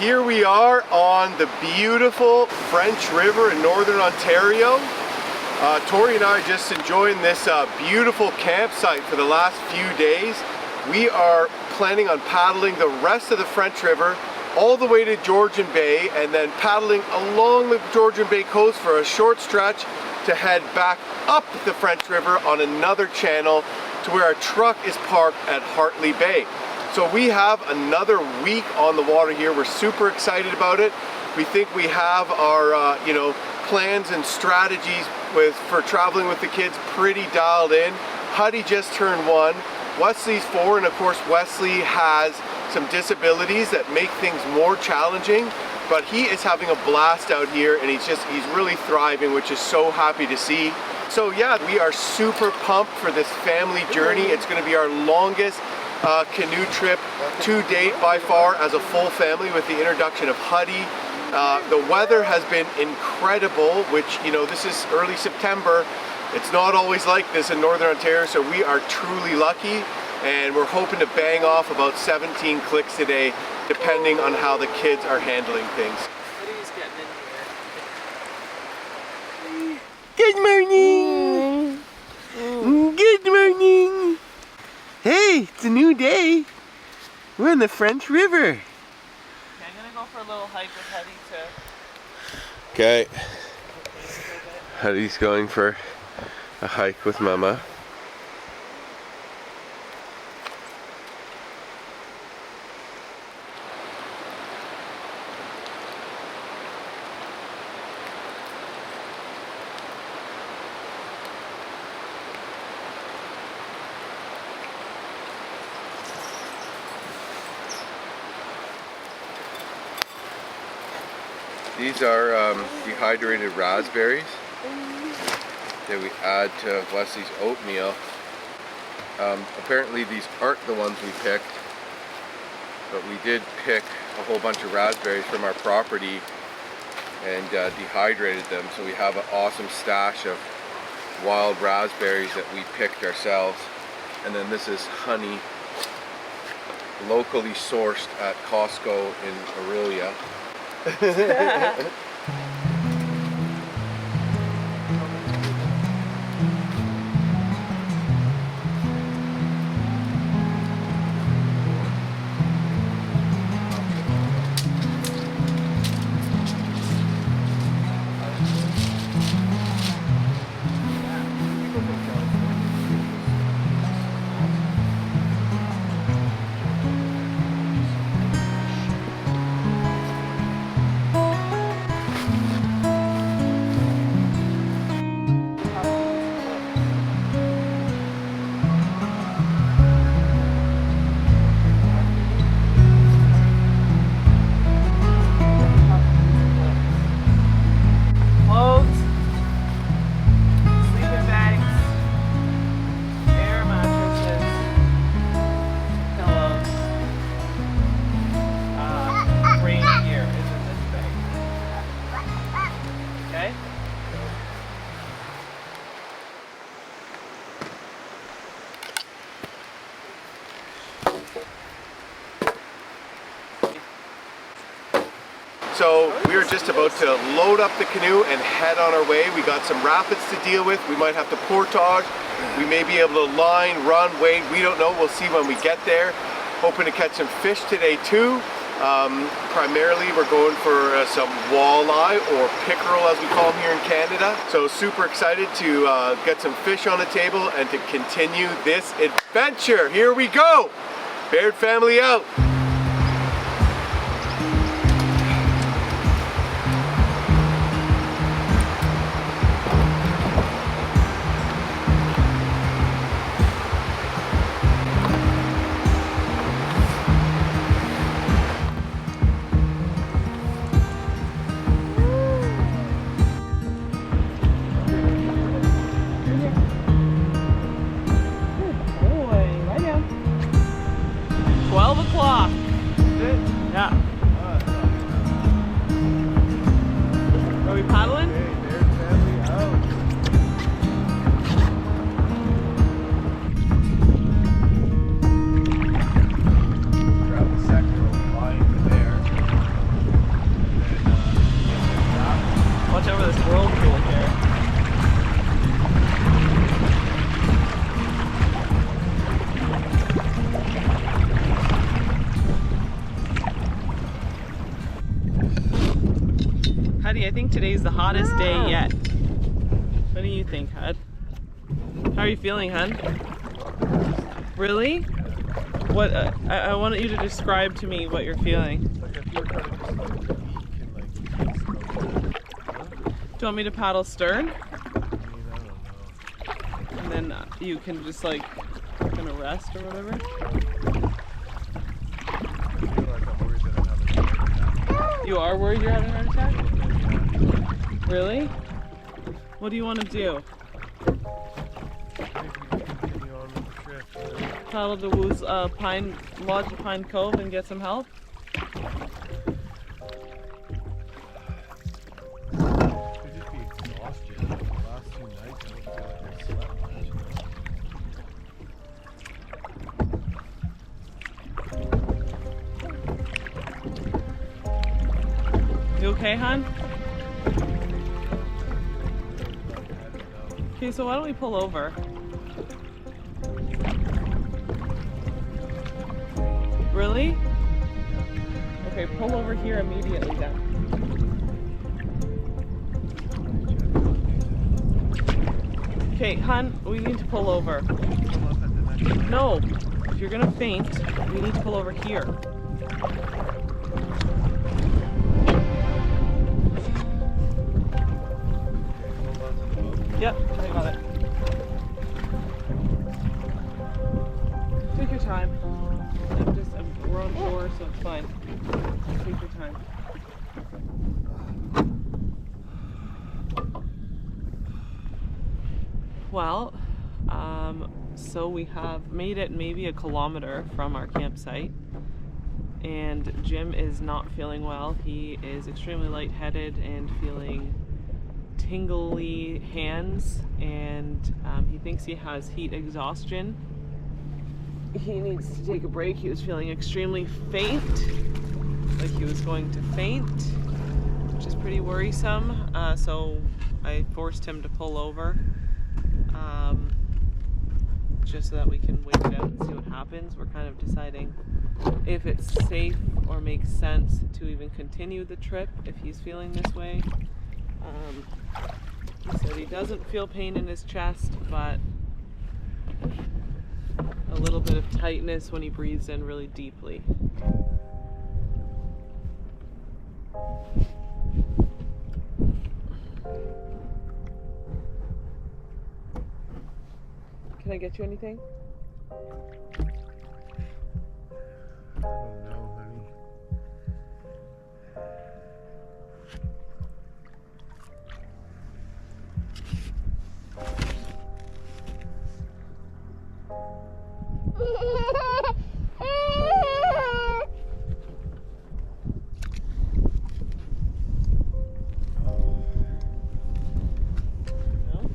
here we are on the beautiful French River in Northern Ontario. Tori and I are just enjoying this beautiful campsite for the last few days. We are planning on paddling the rest of the French River all the way to Georgian Bay and then paddling along the Georgian Bay coast for a short stretch to head back up the French River on another channel to where our truck is parked at Hartley Bay. So we have another week on the water here. We're super excited about it. We think we have our plans and strategies for traveling with the kids pretty dialed in. Huddy just turned 1, Wesley's 4, and of course Wesley has some disabilities that make things more challenging, but he is having a blast out here and he's really thriving, which is so happy to see. So yeah, we are super pumped for this family journey. It's going to be our longest canoe trip to date by far as a full family with the introduction of Huddy. The weather has been incredible, which, this is early September. It's not always like this in Northern Ontario, so we are truly lucky, and we're hoping to bang off about 17 clicks today, depending on how the kids are handling things. Good morning! Good morning! Hey, it's a new day. We're in the French River. Okay, I'm gonna go for a little hike with Huddy too. Okay. Huddy's going for a hike with Mama. These are dehydrated raspberries that we add to Wesley's oatmeal. Apparently these aren't the ones we picked, but we did pick a whole bunch of raspberries from our property and dehydrated them, so we have an awesome stash of wild raspberries that we picked ourselves. And then this is honey, locally sourced at Costco in Aurelia. So we are just about to load up the canoe and head on our way. We got some rapids to deal with. We might have to portage. We may be able to line, run, wade. We don't know. We'll see when we get there. Hoping to catch some fish today too. Primarily we're going for some walleye, or pickerel as we call them here in Canada. So super excited to get some fish on the table and to continue this adventure. Here we go. Baird family out. Watch over this whirlpool here. Huddy, I think today's the hottest day yet. What do you think, Hud? How are you feeling, Hud? Really? What? I want you to describe to me what you're feeling. Like I feel kind of just like weak and like. Do you want me to paddle stern? I don't know. And then you can just like kind of rest or whatever? I feel like I'm worried that I'm having a heart attack. You are worried you're having a heart attack? Really? What do you want to do? Continue on with the trip. Paddle to Lodge of Pine Cove and get some help? Could just be exhaustion. Like the last 2 nights, I don't feel like I slept much, You okay, hon? Okay, so why don't we pull over? Really? Okay, pull over here immediately then. Okay, hon, we need to pull over. No, if you're gonna faint, we need to pull over here. Yep, I got it. Take your time. We're on shore, so it's fine. Take your time. Well, so we have made it maybe a kilometer from our campsite, and Jim is not feeling well. He is extremely lightheaded and feeling tingly hands, and he thinks he has heat exhaustion. He needs to take a break. He was feeling extremely faint, like he was going to faint, which is pretty worrisome. So I forced him to pull over, just so that we can wait it out and see what happens. We're kind of deciding if it's safe or makes sense to even continue the trip if he's feeling this way. He said he doesn't feel pain in his chest, but a little bit of tightness when he breathes in really deeply. Can I get you anything? Oh no, honey.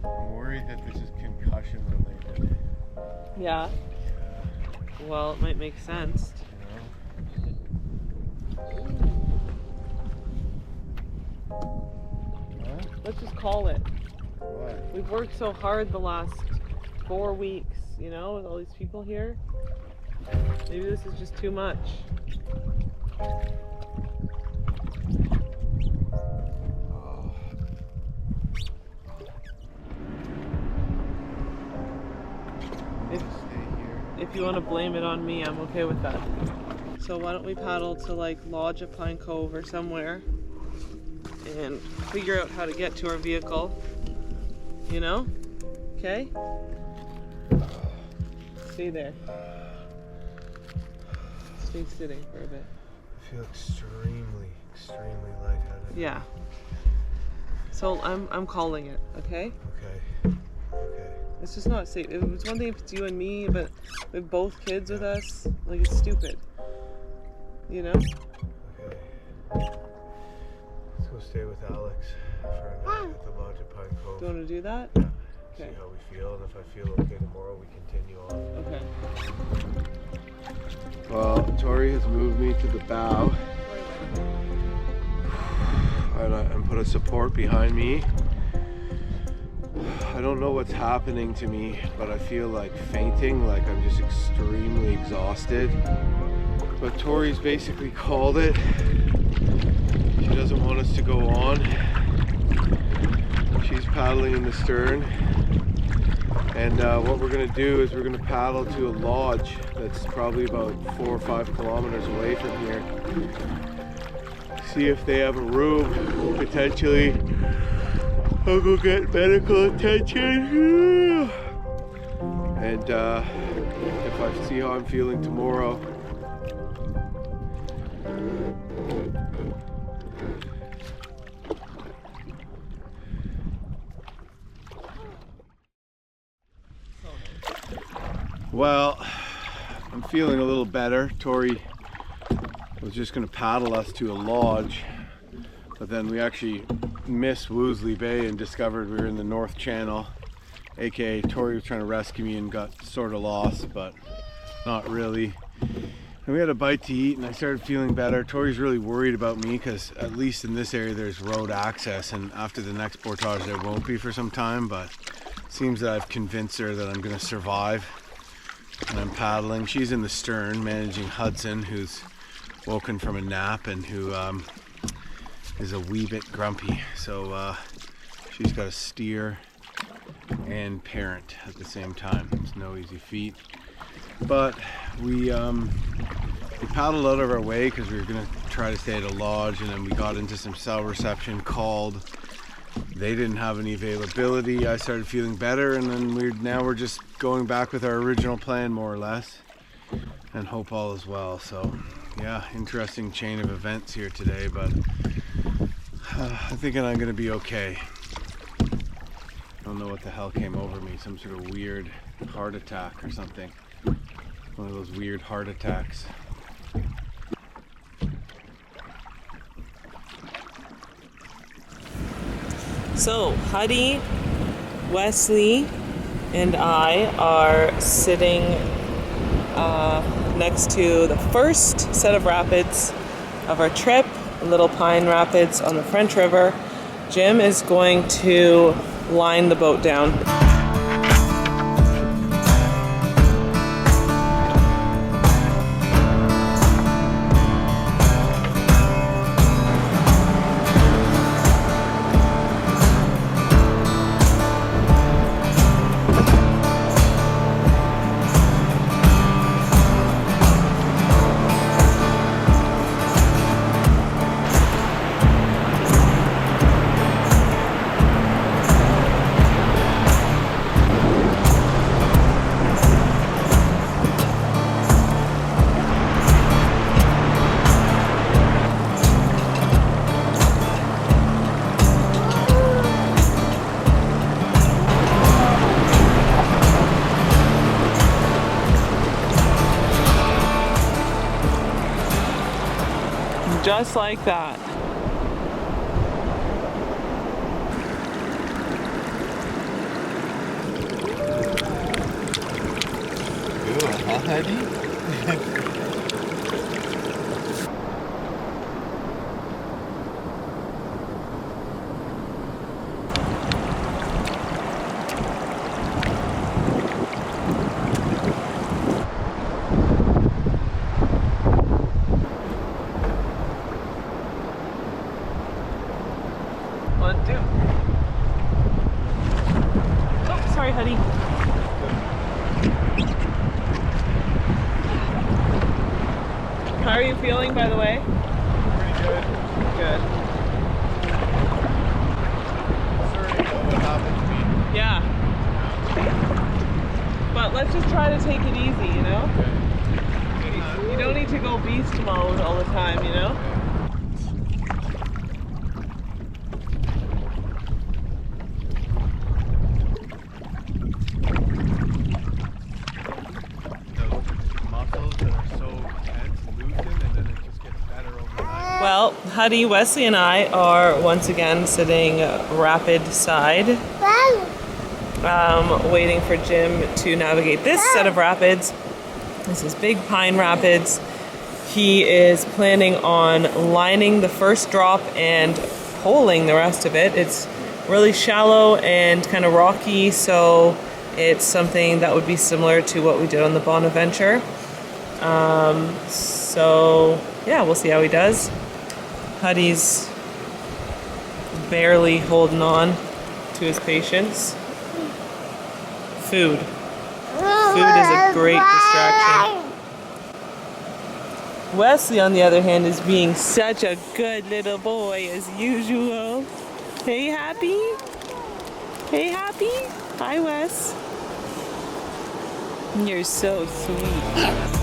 I'm worried that this is concussion related. Yeah. Well, it might make sense. Let's just call it. What? We've worked so hard the last 4 weeks, you know, with all these people here. Maybe this is just too much. If you want to blame it on me, I'm okay with that. So why don't we paddle to like Lodge of Pine Cove or somewhere and figure out how to get to our vehicle, you know? Okay? Stay there. Stay sitting for a bit. I feel extremely lightheaded. Yeah. So I'm calling it, okay? Okay. Okay. It's just not safe. It's one thing if it's you and me, but with both kids with us, like it's stupid. You know? Okay. Let's go stay with Alex for a night at the Lodge of Pine Cove. Do you want to do that? Yeah. Okay. See how we feel, and if I feel okay tomorrow, we continue on. Okay. Well, Tori has moved me to the bow. and put a support behind me. I don't know what's happening to me, but I feel like fainting, like I'm just extremely exhausted. But Tori's basically called it. She doesn't want us to go on. She's paddling in the stern. And what we're gonna do is we're gonna paddle to a lodge that's probably about 4 or 5 kilometers away from here. See if they have a room, potentially. I'll go get medical attention. And if I see how I'm feeling tomorrow. Well, I'm feeling a little better. Tori was just gonna paddle us to a lodge, but then we actually missed Woolsey Bay and discovered we were in the North Channel, aka Tori was trying to rescue me and got sort of lost, but not really. And we had a bite to eat and I started feeling better. Tori's really worried about me because at least in this area there's road access, and after the next portage there won't be for some time, but it seems that I've convinced her that I'm gonna survive. And I'm paddling. She's in the stern managing Hudson, who's woken from a nap and who is a wee bit grumpy. So she's got to steer and parent at the same time. It's no easy feat. But we paddled out of our way because we were going to try to stay at a lodge, and then we got into some cell reception, called. They didn't have any availability. I started feeling better, and then we're just going back with our original plan, more or less, and hope all is well. So yeah, interesting chain of events here today, but I'm thinking I'm gonna be okay. I don't know what the hell came over me, some sort of weird heart attack or something. One of those weird heart attacks. So, Huddy, Wesley, and I are sitting next to the first set of rapids of our trip, Little Pine Rapids on the French River. Jim is going to line the boat down. Just like that. Good, huh, Heidi? Huddy. How are you feeling, by the way? Pretty good. Good. Sorry about what happened to me. Yeah. But let's just try to take it easy, you know? Okay. You don't need to go beast mode all the time, you know? Well, Huddy, Wesley, and I are once again sitting rapid side, waiting for Jim to navigate this set of rapids. This is Big Pine Rapids. He is planning on lining the first drop and poling the rest of it. It's really shallow and kind of rocky, so it's something that would be similar to what we did on the Bonaventure. So yeah, we'll see how he does. Huddy's barely holding on to his patience. Food. Food is a great distraction. Wesley, on the other hand, is being such a good little boy as usual. Hey, Happy? Hey, Happy? Hi, Wes. You're so sweet.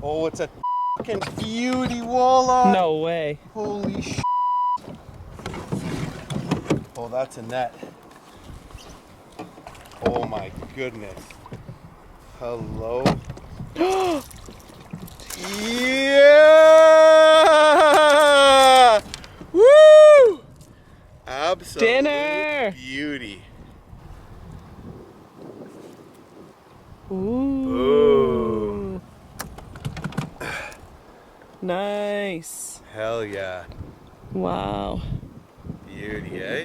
Oh, it's a fucking beauty walleye. No way. Holy shit. Oh, that's a net. Oh my goodness. Hello. Yeah! Woo! Absolute Dinner! beauty. Ooh. Nice. Hell yeah. Wow. Beauty, eh?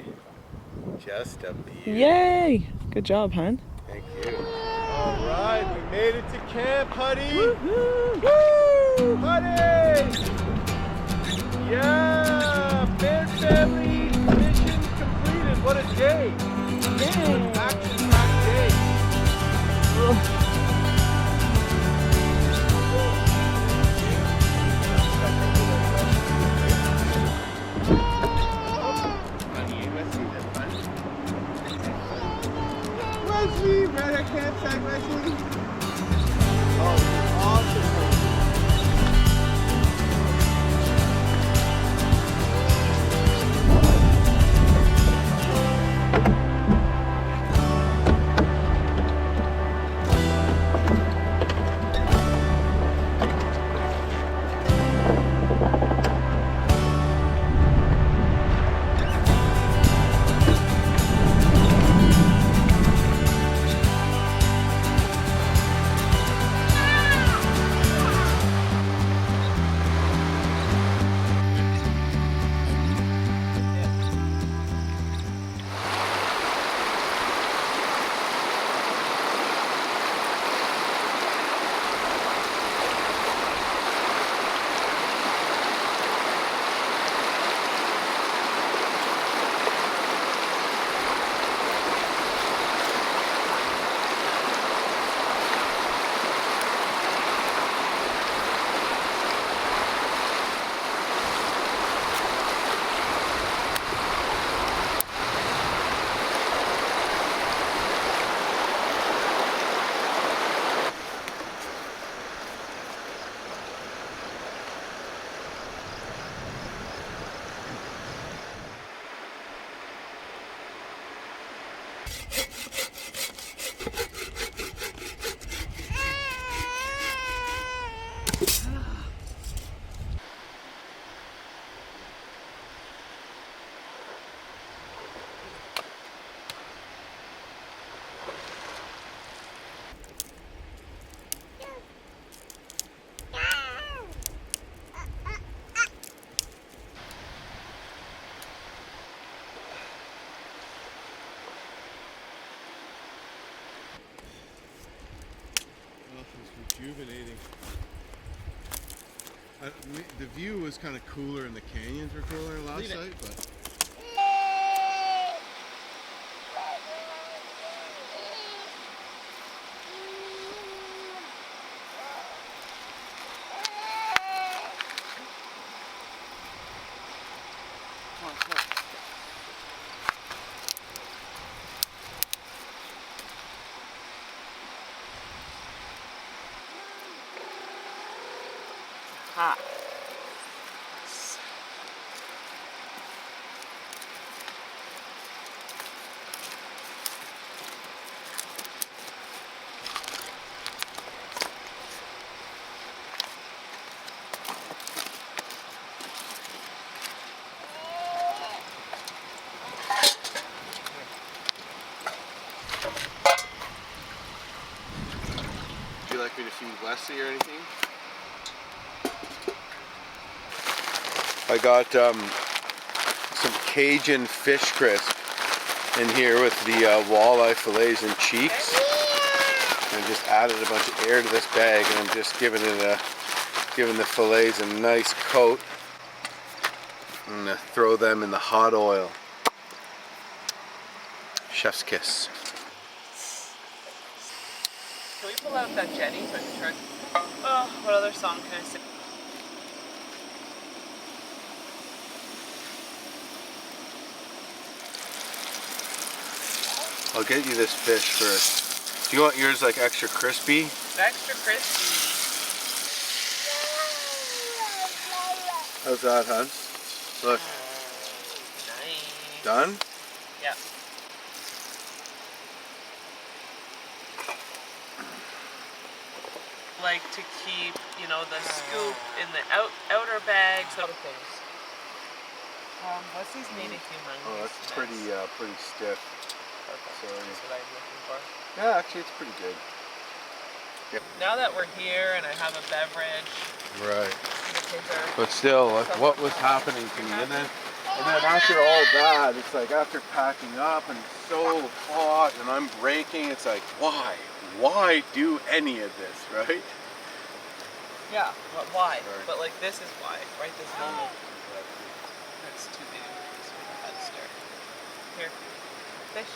Just a beauty. Yay! Good job, hon. Thank you. All right, we made it to camp, Huddy. Woo-hoo. Woo! Huddy! Yeah! Baird family mission completed. What a day! Yay! Action-packed day. Wesley, right at campsite, Wesley. Oh, this is awesome. Rejuvenating. The view was kind of cooler and the canyons were cooler last night, but hot. would you like me to feed Wesley or anything? I got some Cajun fish crisp in here with the walleye fillets and cheeks. And I just added a bunch of air to this bag, and I'm just giving the fillets a nice coat. I'm gonna throw them in the hot oil. Chef's kiss. Can we pull out that Jenny so I can turn? Oh, what other song can I sing? I'll get you this fish first. Do you want yours like extra crispy? Extra crispy. How's that, hon? Look. Nice. Done? Yeah. Like to keep, you know, the scoop in the outer bag, so things. Wesley's needing humongous. Oh, that's pretty stiff. Perfect. Sorry. That's what I'm looking for. Yeah, actually, it's pretty good. Yeah. Now that we're here and I have a beverage, Right. the kids are. But still, like, what was happening to me? And then after all that, it's like after packing up and it's so hot and I'm breaking, it's like, why? Why do any of this, right? Yeah, but why? Sorry. But like this is why, right? This moment. That's too big. That's stir. Here, fish.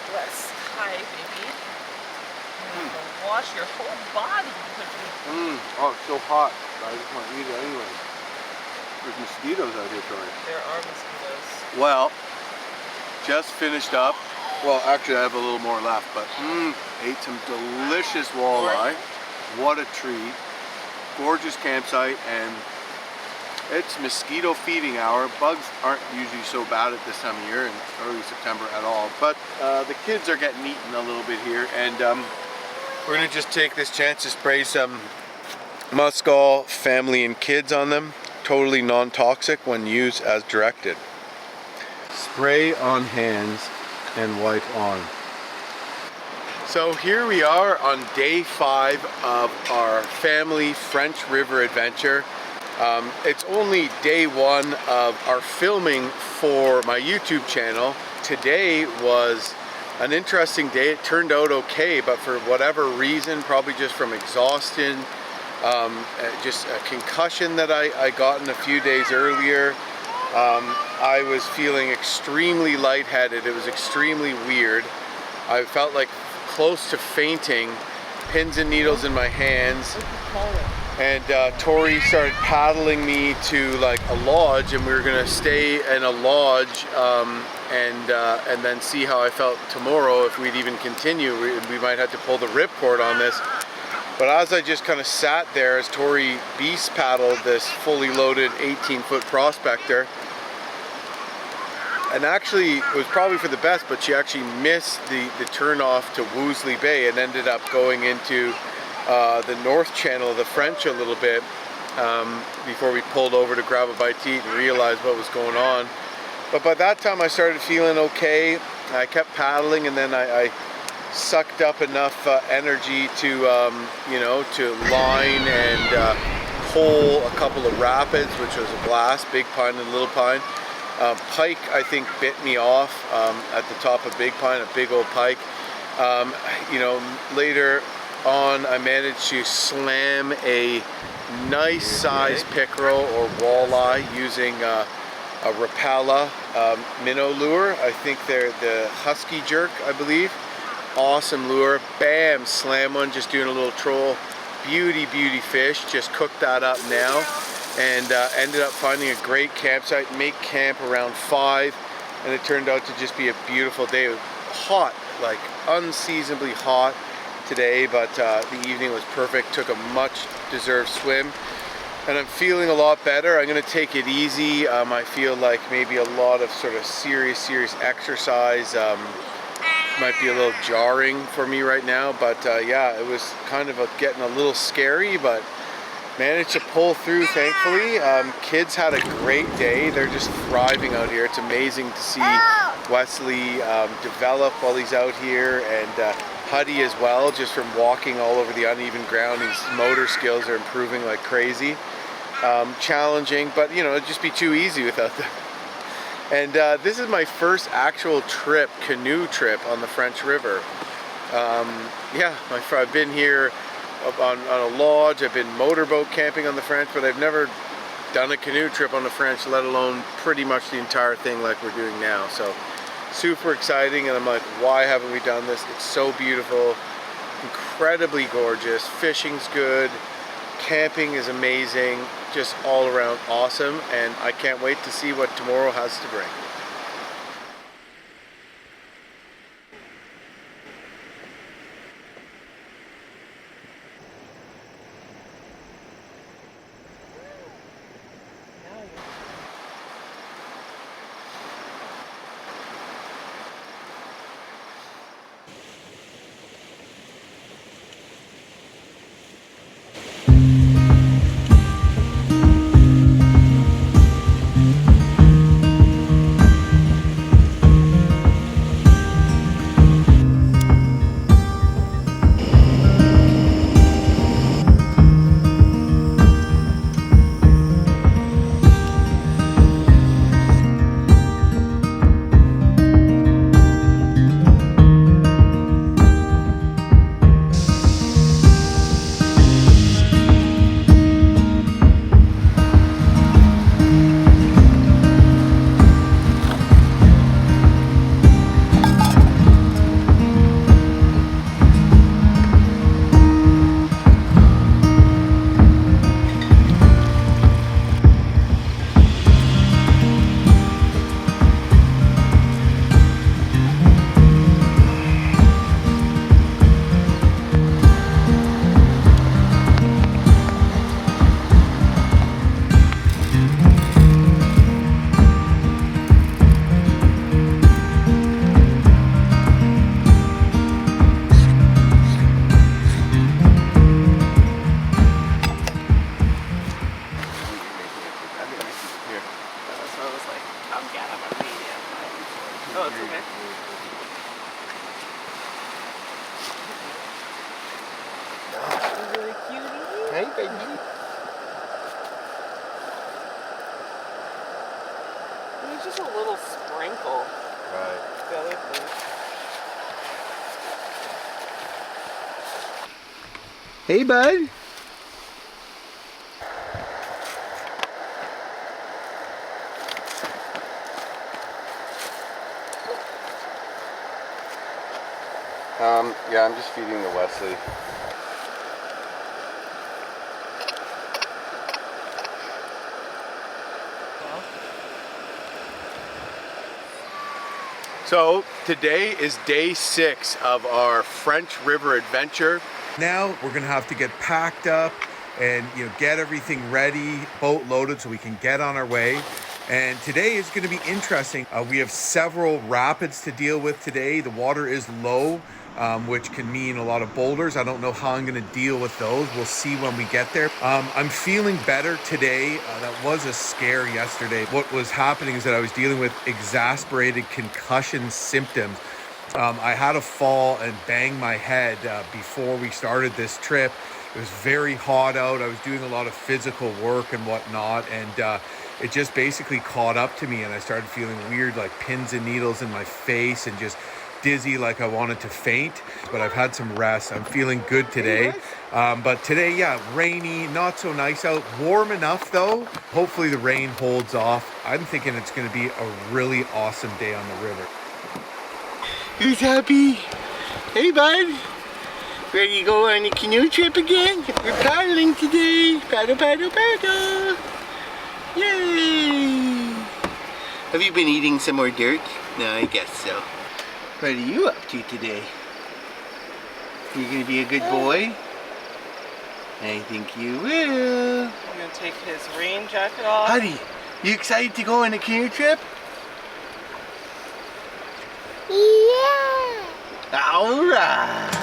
Let's hi, baby. You have to wash your whole body. Oh, it's so hot. I just want to eat it anyway. There's mosquitoes out here, Tori. There are mosquitoes. Well, just finished up. Well, actually, I have a little more left, but ate some delicious walleye. What a treat. Gorgeous campsite, and it's mosquito feeding hour. Bugs aren't usually so bad at this time of year in early September at all, but the kids are getting eaten a little bit here, and we're gonna just take this chance to spray some Muskol family and kids on them. Totally non-toxic when used as directed. Spray on hands and wipe on. So here we are on day 5 of our family French River adventure. It's only day 1 of our filming for my YouTube channel. Today was an interesting day. It turned out okay, but for whatever reason, probably just from exhaustion, just a concussion that I got in a few days earlier. I was feeling extremely lightheaded. It was extremely weird. I felt like close to fainting, pins and needles in my hands. And Tori started paddling me to like a lodge, and we were gonna stay in a lodge and then see how I felt tomorrow. If we'd even continue, we might have to pull the ripcord on this. But as I just kind of sat there as Tori beast paddled this fully loaded 18-foot prospector, and actually it was probably for the best, but she actually missed the turn off to Woolsey Bay and ended up going into the north channel of the French a little bit before we pulled over to grab a bite to eat and realized what was going on. But by that time I started feeling okay. I kept paddling, and then I sucked up enough energy to you know, to line and pull a couple of rapids, which was a blast. Big Pine and Little Pine. Pike, I think, bit me off at the top of Big Pine, a big old pike. You know, later on I managed to slam a nice size pickerel or walleye using a Rapala minnow lure. I think they're the Husky Jerk, I believe. Awesome lure. Bam, slam one, just doing a little troll. Beauty fish. Just cooked that up now, and ended up finding a great campsite. Make camp around 5, and it turned out to just be a beautiful day. It was hot, like unseasonably hot today, but the evening was perfect. Took a much deserved swim, and I'm feeling a lot better. I'm going to take it easy. I feel like maybe a lot of sort of serious exercise might be a little jarring for me right now, but yeah, it was kind of getting a little scary, but managed to pull through, thankfully. Kids had a great day. They're just thriving out here. It's amazing to see Wesley develop while he's out here, and Huddy as well, just from walking all over the uneven ground. His motor skills are improving like crazy. Challenging, but you know, it'd just be too easy without them. And this is my first actual trip, canoe trip on the French River. Yeah, I've been here on a lodge, I've been motorboat camping on the French, but I've never done a canoe trip on the French, let alone pretty much the entire thing like we're doing now. So super exciting, and I'm like, why haven't we done this? It's so beautiful, incredibly gorgeous, fishing's good, camping is amazing, just all around awesome, and I can't wait to see what tomorrow has to bring. Hey, baby. It's just a little sprinkle. Right. The other thing. Hey, bud. Yeah, I'm just feeding the Wesley. So today is day 6 of our French River adventure. Now we're gonna have to get packed up and get everything ready, boat loaded, so we can get on our way. And today is going to be interesting. We have several rapids to deal with today. The water is low, which can mean a lot of boulders. I don't know how I'm going to deal with those. We'll see when we get there. I'm feeling better today. That was a scare yesterday. What was happening is that I was dealing with exasperated concussion symptoms. I had a fall and bang my head before we started this trip. It was very hot out. I was doing a lot of physical work and whatnot, and it just basically caught up to me, and I started feeling weird, like pins and needles in my face, and just dizzy, like I wanted to faint. But I've had some rest. I'm feeling good today. But today, yeah, rainy, not so nice out. Warm enough though. Hopefully the rain holds off. I'm thinking it's going to be a really awesome day on the river. Who's happy? Hey, bud. Ready to go on a canoe trip again? We're paddling today. Paddle, paddle, paddle. Yay! Have you been eating some more dirt? No, I guess so. What are you up to today? You gonna be a good boy? I think you will. I'm gonna take his rain jacket off. Buddy, you excited to go on a canoe trip? Yeah. Alright!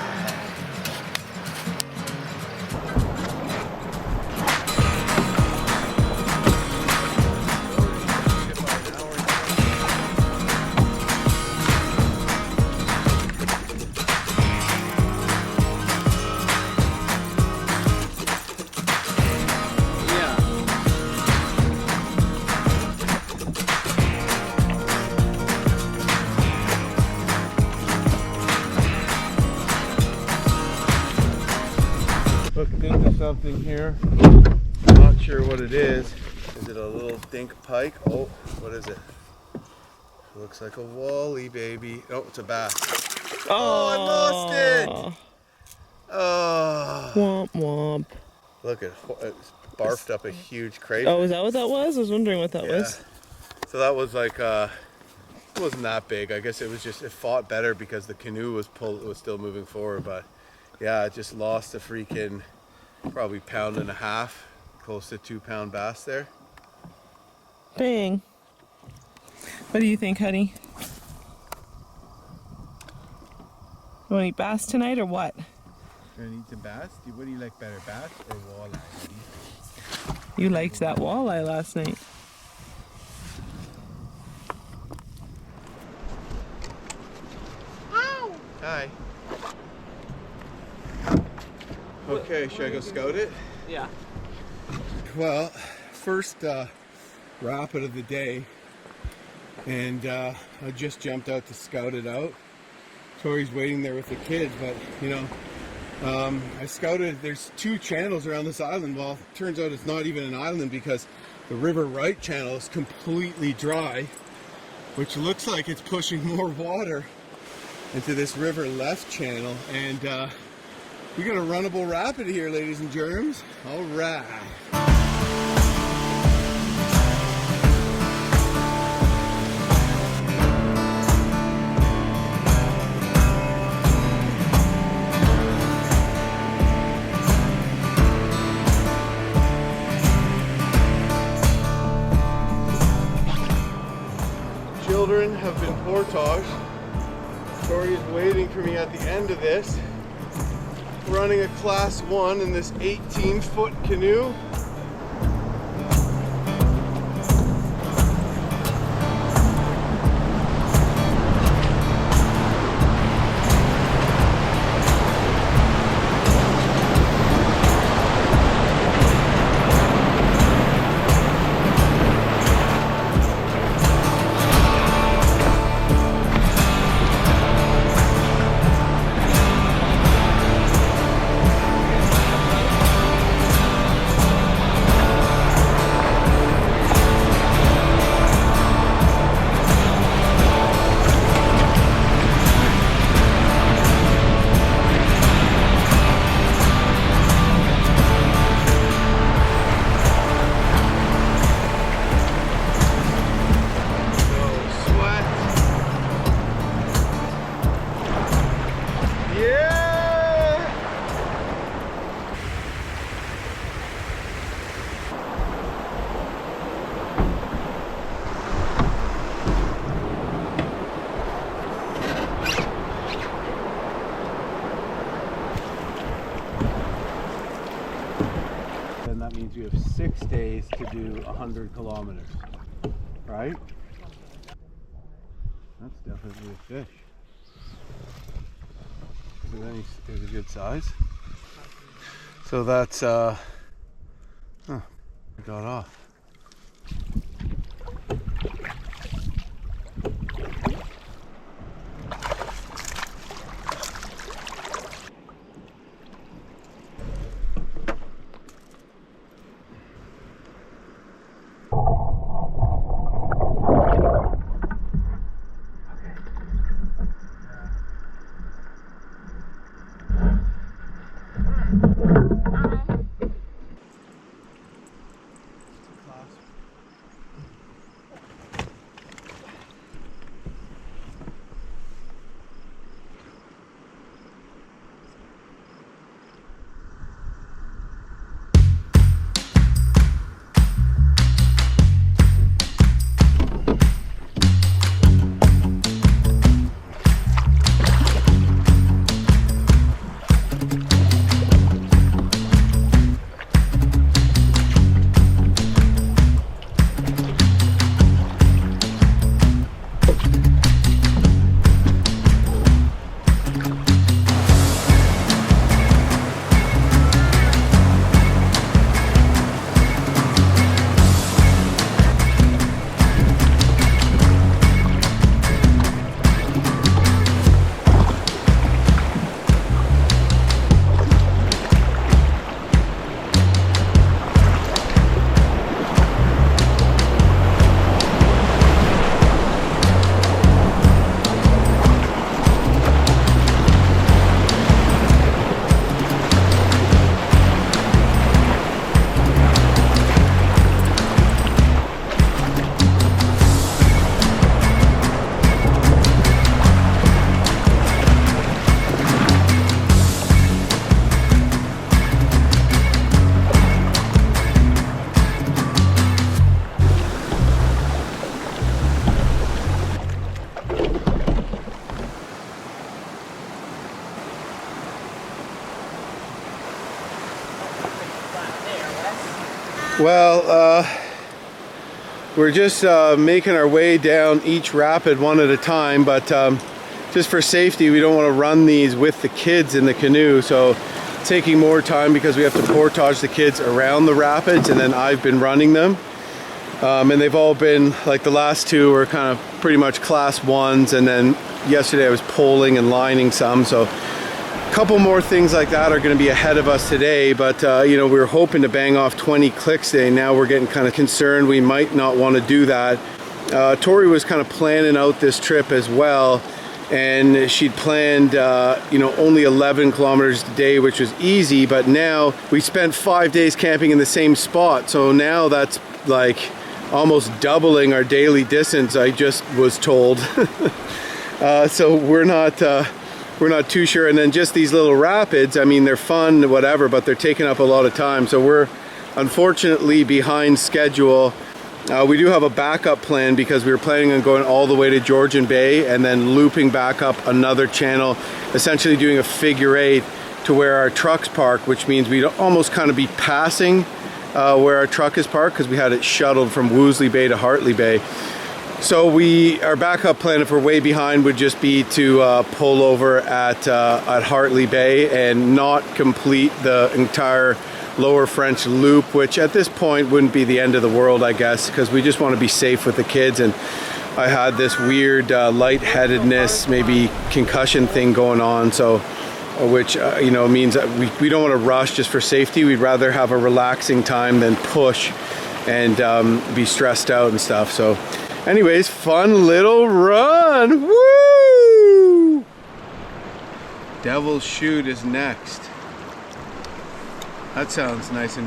Looked into something here. Not sure what it is. Is it a little dink pike? Oh, what is it? Looks like a wally, baby. Oh, it's a bass. Oh, I lost it! Oh. Womp womp. Look at it's barfed up a huge crate. Oh, is that what that was? I was wondering what that was. So that was like it wasn't that big. I guess it was just, it fought better because the canoe was still moving forward, but yeah, it just lost a freaking probably 1.5 pounds, close to 2 pound bass there. Bang. What do you think, honey? You want to eat bass tonight or what? You want to eat some bass? What do you like better, bass or walleye? You liked that walleye last night. Hi. Okay, should I go scout it? Yeah. Well, first rapid of the day, and I just jumped out to scout it out. Tori's waiting there with the kids, but I scouted, there's 2 channels around this island. Well, it turns out it's not even an island because the river right channel is completely dry, which looks like it's pushing more water into this river left channel, and we got a runnable rapid here, ladies and germs. All right. Children have been portaged. Tori is waiting for me at the end of this, running a class 1 in this 18-foot canoe. that means you have 6 days to do 100 kilometers, right? That's definitely a fish. Is it a good size? So that's, it got off. Well, we're just making our way down each rapid one at a time, but just for safety, we don't want to run these with the kids in the canoe, so taking more time because we have to portage the kids around the rapids, and then I've been running them. And they've all been, like the last two were kind of pretty much class ones, and then yesterday I was poling and lining some, so a couple more things like that are going to be ahead of us today, but you know, we were hoping to bang off 20 clicks today. Now we're getting kind of concerned we might not want to do that. Tori was kind of planning out this trip as well, and she'd planned you know, only 11 kilometers a day, which was easy, but now we spent 5 days camping in the same spot, so now that's like almost doubling our daily distance, I just was told. So we're not too sure. And then just these little rapids, I mean, they're fun, whatever, but they're taking up a lot of time. So we're unfortunately behind schedule. We do have a backup plan because we were planning on going all the way to Georgian Bay and then looping back up another channel, essentially doing a figure eight to where our truck's parked, which means we'd almost kind of be passing where our truck is parked because we had it shuttled from Woolsey Bay to Hartley Bay. So our backup plan, if we're way behind, would just be to pull over at Hartley Bay and not complete the entire Lower French loop, which at this point wouldn't be the end of the world, I guess, because we just want to be safe with the kids. And I had this weird lightheadedness, maybe concussion thing going on, so which you know, means that we don't want to rush just for safety. We'd rather have a relaxing time than push and be stressed out and stuff. So anyways, fun little run. Woo! Devil's Chute is next. That sounds nice and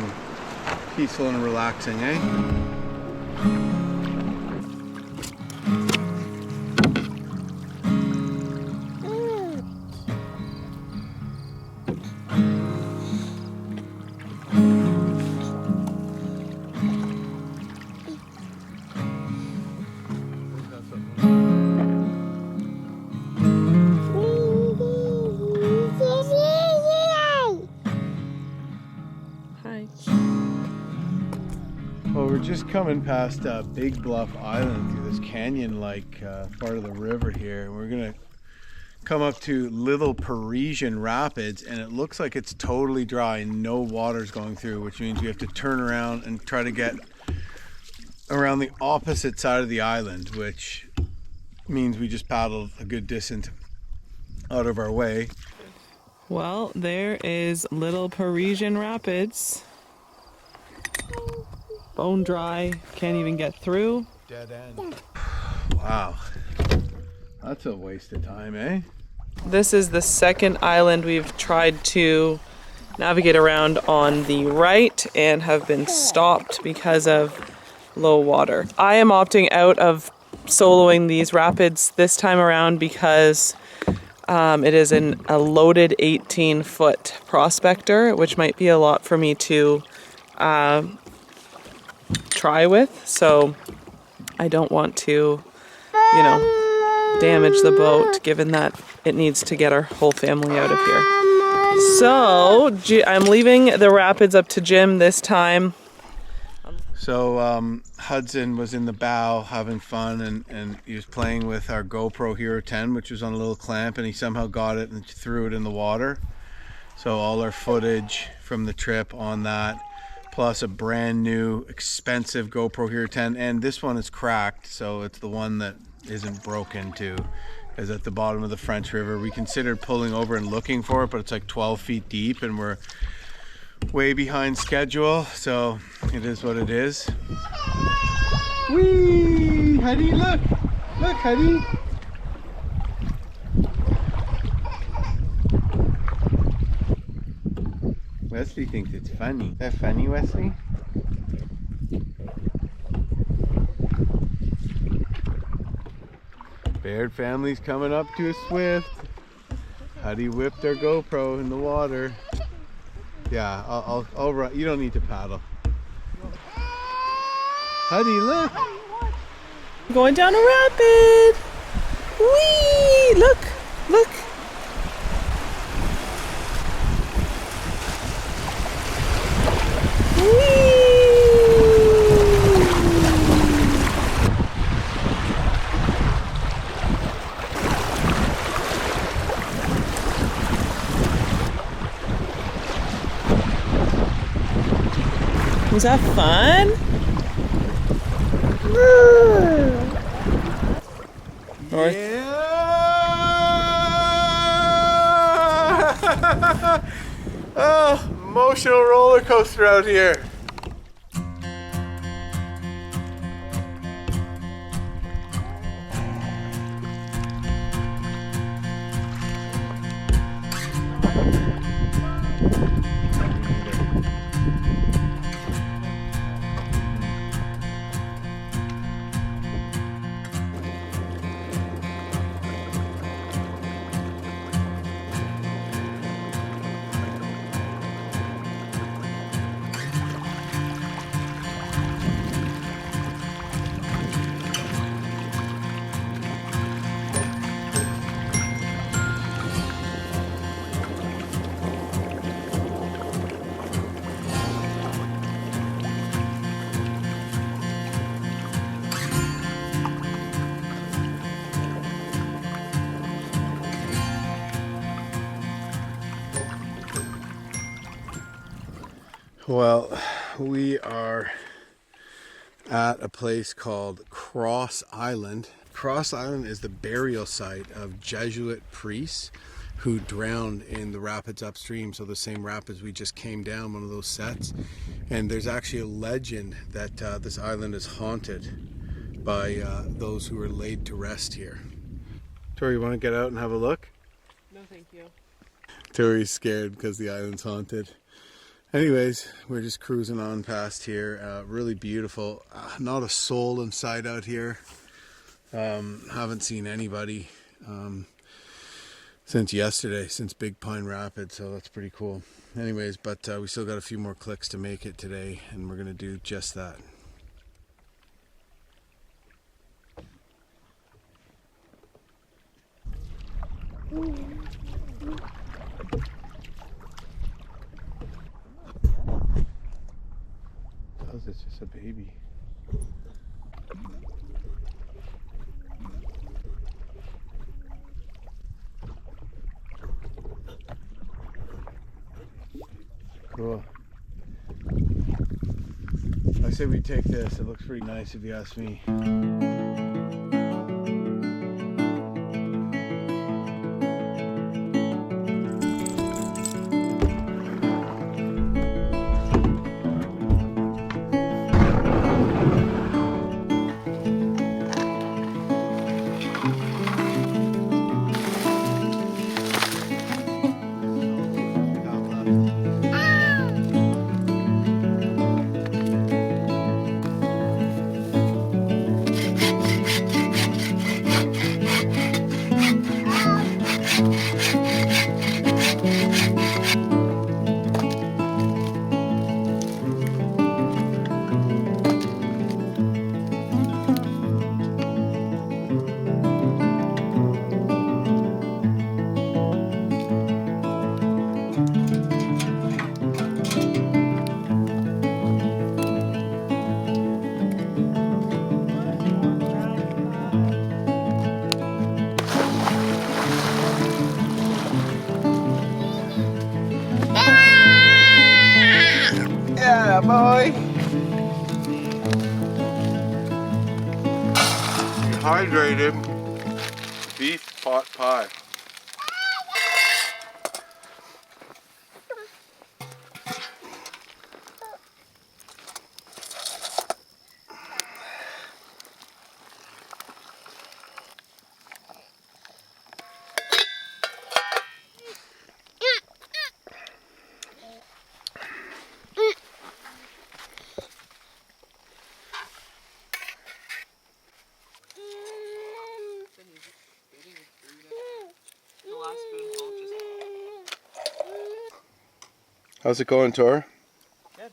peaceful and relaxing, eh? Well, we're just coming past Big Bluff Island through this canyon-like part of the river here. And we're gonna come up to Little Parisian Rapids, and it looks like it's totally dry and no water's going through, which means we have to turn around and try to get around the opposite side of the island, which means we just paddled a good distance out of our way. Well, there is Little Parisian Rapids. Bone dry, can't even get through. Dead end. Wow. That's a waste of time, eh? This is the second island we've tried to navigate around on the right and have been stopped because of low water. I am opting out of soloing these rapids this time around because it is a loaded 18-foot prospector, which might be a lot for me to try with. So I don't want to, you know, damage the boat, given that it needs to get our whole family out of here. So I'm leaving the rapids up to Jim this time. So Hudson was in the bow having fun, and he was playing with our GoPro Hero 10, which was on a little clamp, and he somehow got it and threw it in the water. So all our footage from the trip on that, plus a brand new expensive GoPro Hero 10, and this one is cracked, so it's the one that isn't broken too, is at the bottom of the French River. We considered pulling over and looking for it, but it's like 12 feet deep and we're way behind schedule, so it is what it is. Whee! Huddy, look! Look, Huddy! Wesley thinks it's funny. Is that funny, Wesley? Baird family's coming up to a swift. Huddy whipped our GoPro in the water. Yeah, I'll run. You don't need to paddle. Huddy, look! Going down a rapid! Whee! Look! Look! Was that fun? Yeah! Oh, emotional roller coaster out here. Well, we are at a place called Cross Island. Cross Island is the burial site of Jesuit priests who drowned in the rapids upstream, so the same rapids we just came down, one of those sets. And there's actually a legend that this island is haunted by those who were laid to rest here. Tori, you want to get out and have a look? No, thank you. Tori's scared because the island's haunted. Anyways, we're just cruising on past here. Really beautiful. Not a soul in sight out here. Haven't seen anybody since yesterday, since Big Pine Rapids, so that's pretty cool. Anyways, but we still got a few more clicks to make it today, and we're gonna do just that. suppose it's just a baby. Cool. I say we take this. It looks pretty nice if you ask me. Yeah, boy. Dehydrated beef pot pie. How's it going, Tor? Good.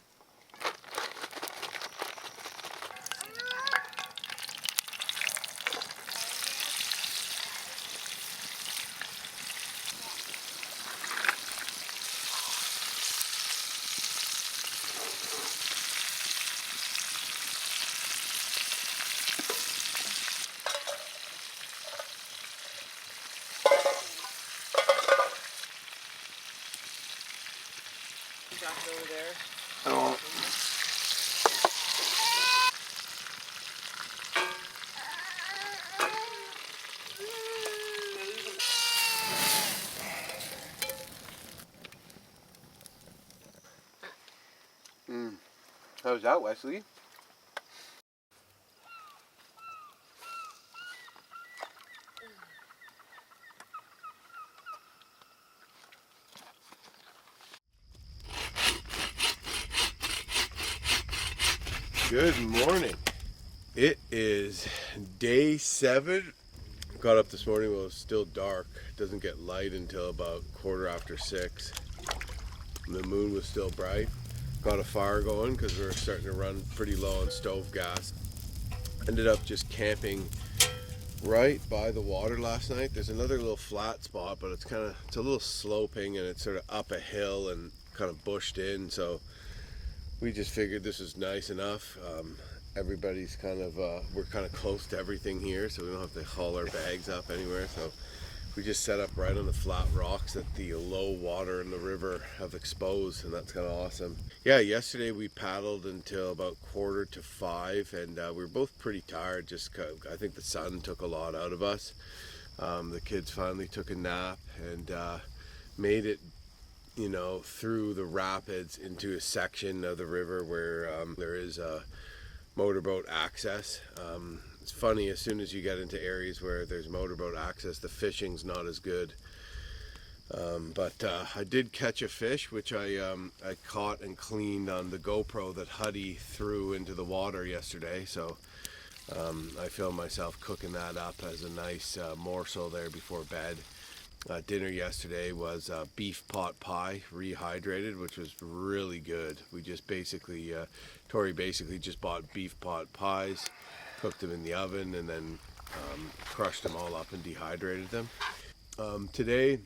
Back over there. Oh. How's that, Wesley? Good morning. It is day 7. Got up this morning while it was still dark. It doesn't get light until about 6:15. The moon was still bright. Got a fire going because we were starting to run pretty low on stove gas. Ended up just camping right by the water last night. There's another little flat spot, but it's a little sloping and it's sort of up a hill and kind of bushed in. So we just figured this was nice enough. Everybody's we're kind of close to everything here, so we don't have to haul our bags up anywhere. So we just set up right on the flat rocks that the low water in the river have exposed, and that's kind of awesome. Yeah, yesterday we paddled until about 4:45, and we were both pretty tired. I think the sun took a lot out of us. The kids finally took a nap and made it, through the rapids into a section of the river where there is motorboat access. It's funny, as soon as you get into areas where there's motorboat access, the fishing's not as good. But I did catch a fish, which I caught and cleaned on the GoPro that Huddy threw into the water yesterday. So I filmed myself cooking that up as a nice morsel there before bed. Dinner yesterday was beef pot pie, rehydrated, which was really good. We just Tori basically just bought beef pot pies, cooked them in the oven, and then crushed them all up and dehydrated them. Today,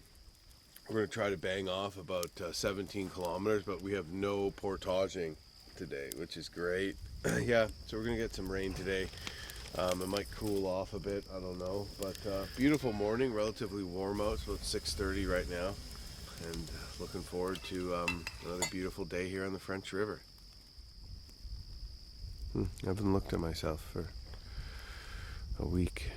we're going to try to bang off about 17 kilometers, but we have no portaging today, which is great. Yeah, so we're gonna get some rain today. It might cool off a bit, I don't know, but beautiful morning, relatively warm out, so it's 6:30 right now, and looking forward to another beautiful day here on the French River. I haven't looked at myself for a week.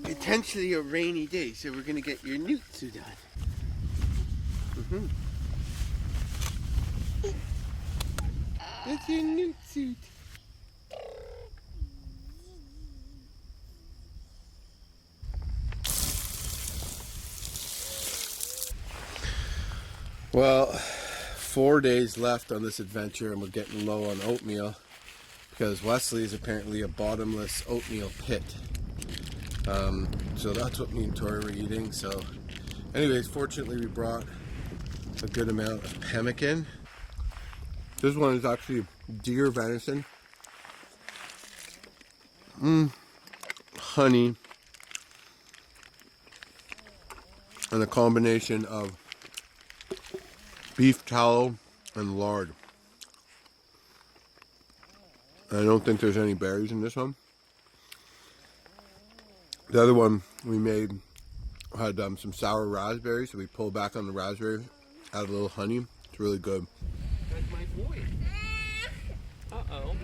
Potentially a rainy day, so we're gonna get your newt suit on. That's your newt suit. Well, 4 days left on this adventure, and we're getting low on oatmeal because Wesley is apparently a bottomless oatmeal pit. So that's what me and Tori were eating. So anyways, fortunately we brought a good amount of pemmican. This one is actually deer venison. Honey. And a combination of beef tallow and lard. I don't think there's any berries in this one. The other one we made had some sour raspberries, so we pulled back on the raspberries, added a little honey. It's really good. That's my boy. Uh-oh.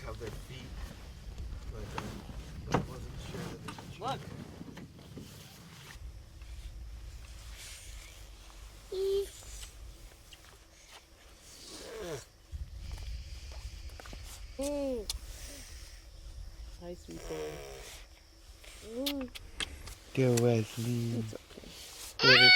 Have their feet, but I wasn't sure that they should. Look. Hi, sweet boy. Go, Wesley. It's okay.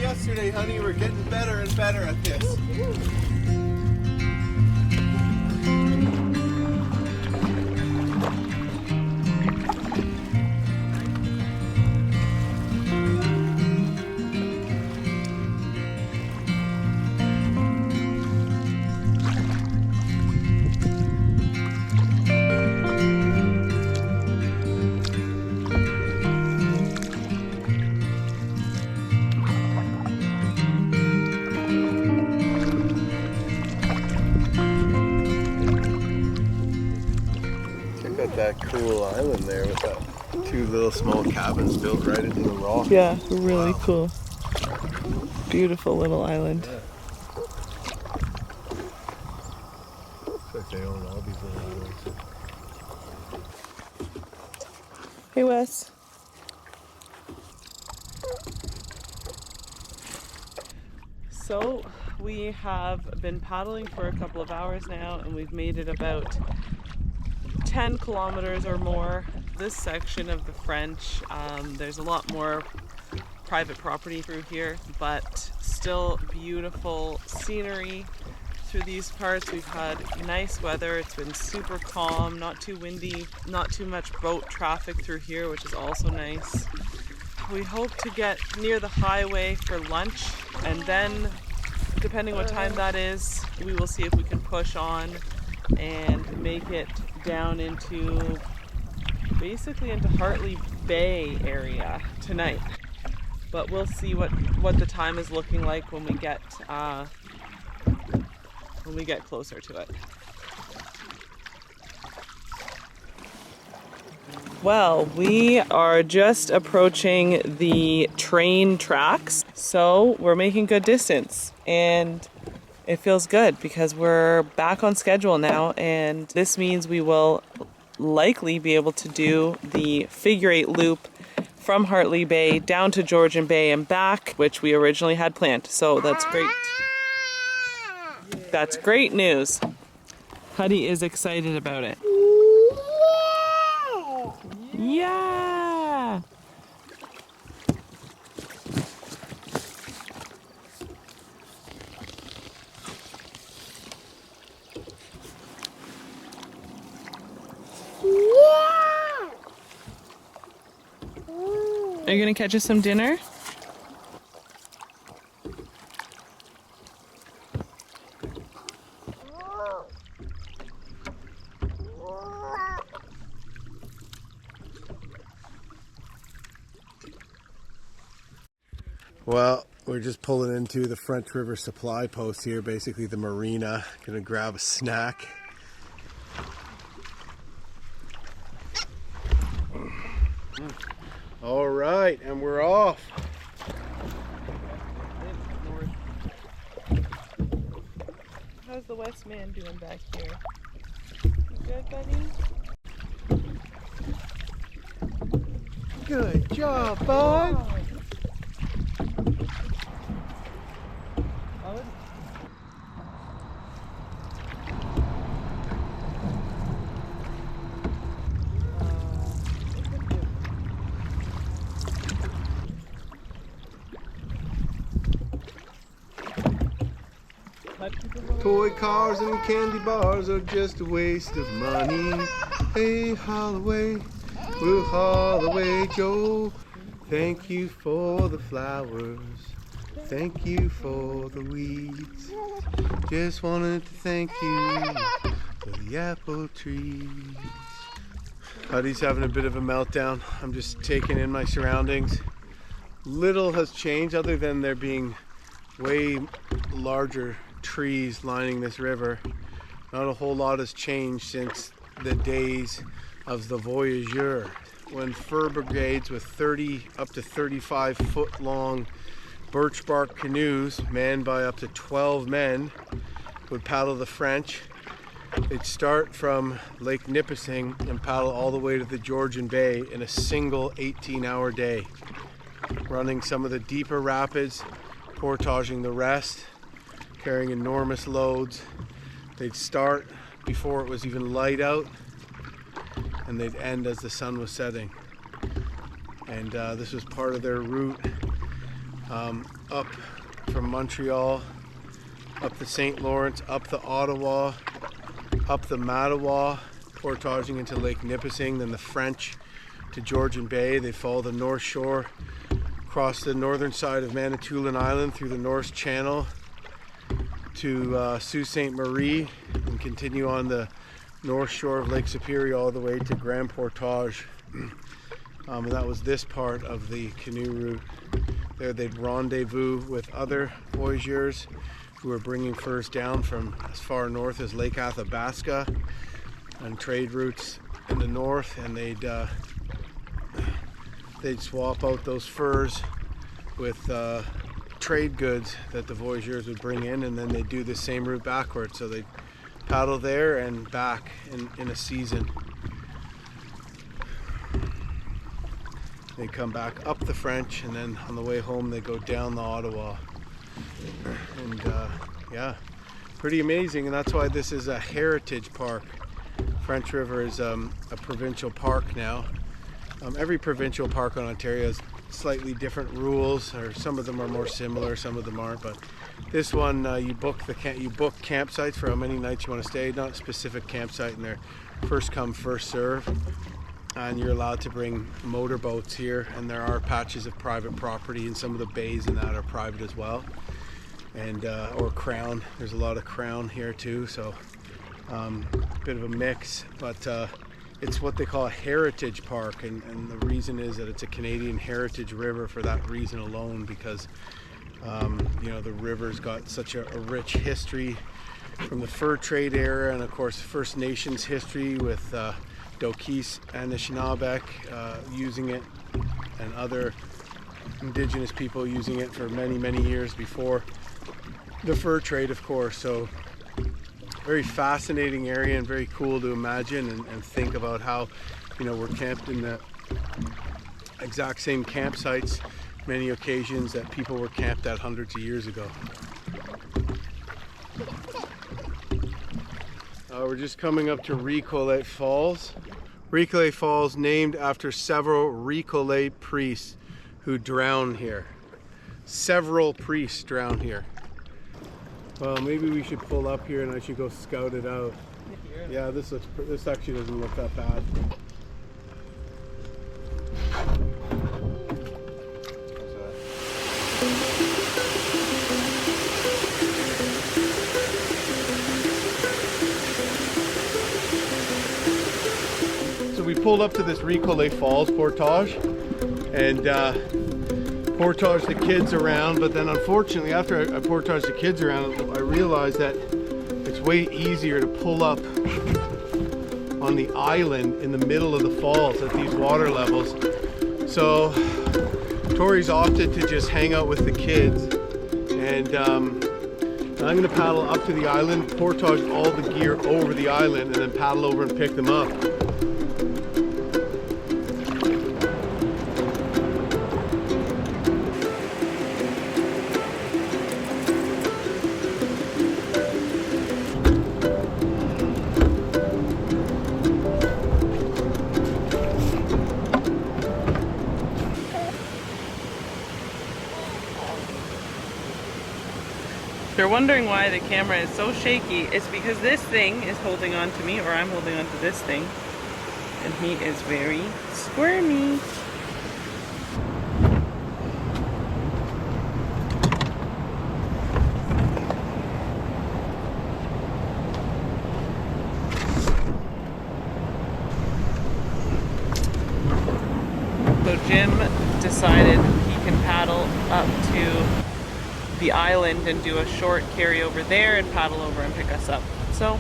Yesterday, honey, we're getting better and better at this. that cool island there with that two little small cabins built right into the rock. Yeah, really Wow. cool. Beautiful little island. Yeah. Looks like they own all these little islands. Hey, Wes. So we have been paddling for a couple of hours now, and we've made it about 10 kilometers or more. This section of the French, there's a lot more private property through here, but still beautiful scenery through these parts. We've had nice weather. It's been super calm, not too windy, not too much boat traffic through here, which is also nice. We hope to get near the highway for lunch, and then depending what time that is, we will see if we can push on and make it down into basically into Hartley Bay area tonight. But we'll see what the time is looking like when we get closer to it. Well, we are just approaching the train tracks, so we're making good distance, and it feels good because we're back on schedule now, and this means we will likely be able to do the figure 8 loop from Hartley Bay down to Georgian Bay and back, which we originally had planned. So that's great. That's great news. Huddy is excited about it. Yeah! Are you gonna catch us some dinner? Well, we're just pulling into the French River supply post here, basically the marina. Gonna grab a snack. All right, and we're off. How's the West Man doing back here? You good, buddy? Good job, bud. Toy cars and candy bars are just a waste of money. Hey, Holloway, we'll haul away, Joe. Thank you for the flowers. Thank you for the weeds. Just wanted to thank you for the apple trees. Huddy's having a bit of a meltdown. I'm just taking in my surroundings. Little has changed other than there being way larger trees lining this river. Not a whole lot has changed since the days of the voyageur, when fur brigades with 30 up to 35 foot long birch bark canoes manned by up to 12 men would paddle the French. They'd start from Lake Nipissing and paddle all the way to the Georgian Bay in a single 18-hour day, running some of the deeper rapids, portaging the rest, carrying enormous loads. They'd start before it was even light out, and they'd end as the sun was setting. And this was part of their route up from Montreal, up the St. Lawrence, up the Ottawa, up the Mattawa, portaging into Lake Nipissing, then the French to Georgian Bay. They follow the north shore, across the northern side of Manitoulin Island through the North Channel to Sault Ste. Marie, and continue on the north shore of Lake Superior all the way to Grand Portage. And that was this part of the canoe route. There they'd rendezvous with other voyageurs who were bringing furs down from as far north as Lake Athabasca, and trade routes in the north, and they'd swap out those furs with trade goods that the voyageurs would bring in, and then they'd do the same route backwards. So they'd paddle there and back in a season. They come back up the French, and then on the way home they go down the Ottawa. And yeah, pretty amazing, and that's why this is a heritage park. French River is a provincial park now. Every provincial park in Ontario has slightly different rules, or some of them are more similar, some of them aren't. But this one, you book campsites for how many nights you want to stay, not a specific campsite, and they're first come, first serve. And you're allowed to bring motorboats here, and there are patches of private property, and some of the bays in that are private as well. And or Crown, there's a lot of Crown here too, so a bit of a mix, but it's what they call a heritage park, and the reason is that it's a Canadian heritage river for that reason alone, because you know, the river's got such a rich history from the fur trade era, and of course First Nations history with Dokis and Anishinaabe using it, and other indigenous people using it for many years before the fur trade, of course. So very fascinating area, and very cool to imagine and think about how, you know, we're camped in the exact same campsites many occasions that people were camped at hundreds of years ago. We're just coming up to Recollet Falls. Recollet Falls, named after several Recollet priests who drowned here. Several priests drowned here. Well, maybe we should pull up here and I should go scout it out. Yeah, this actually doesn't look that bad. So we pulled up to this Recollet Falls portage, and portage the kids around, but then unfortunately after I portaged the kids around, I realized that it's way easier to pull up on the island in the middle of the falls at these water levels. So Tori's opted to just hang out with the kids, and I'm going to paddle up to the island, portage all the gear over the island, and then paddle over and pick them up. If you're wondering why the camera is so shaky, it's because this thing is holding on to me, or I'm holding on to this thing, and he is very squirmy. So Jim decided he can paddle up to the island and do a short carryover there and paddle over and pick us up. So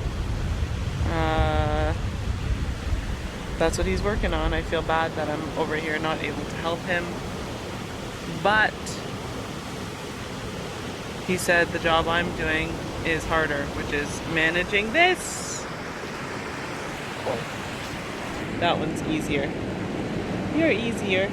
that's what he's working on. I feel bad that I'm over here not able to help him, but he said the job I'm doing is harder, which is managing this. That one's easier. You're easier.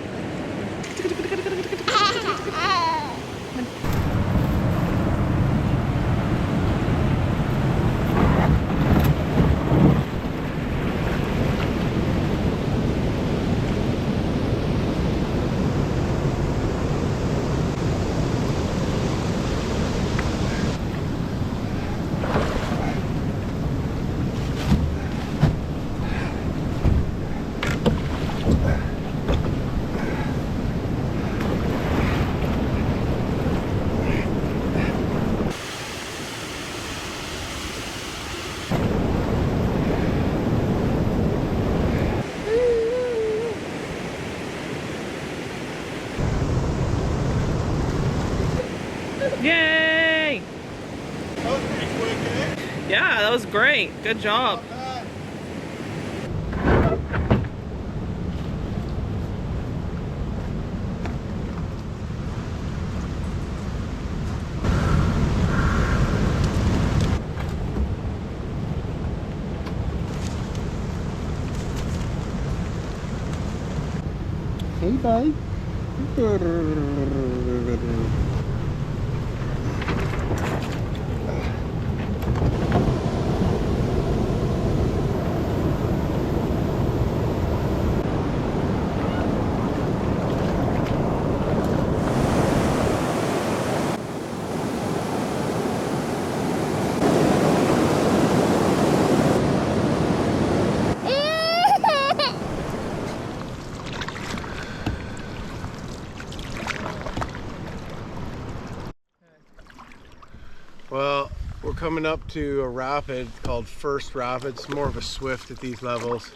Yay! That was pretty quick, eh? Yeah, that was great. Good job. Not bad. guys. Well, we're coming up to a rapid called First Rapids. It's more of a swift at these levels.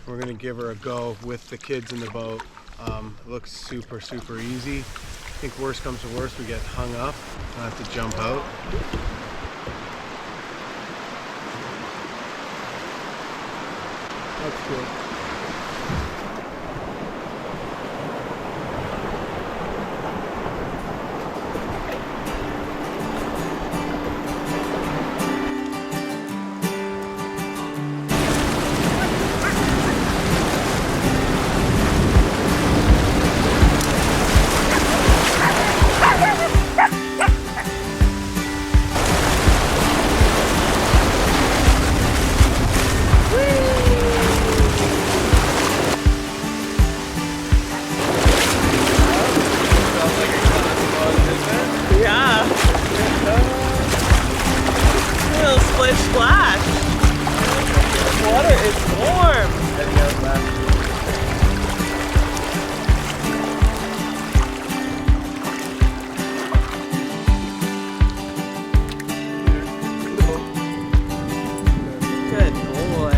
We're gonna give her a go with the kids in the boat. It looks super easy. I think worst comes to worst, we get hung up. I have to jump out. That's good. Yeah. A little splish splash. The water is warm. Good boy.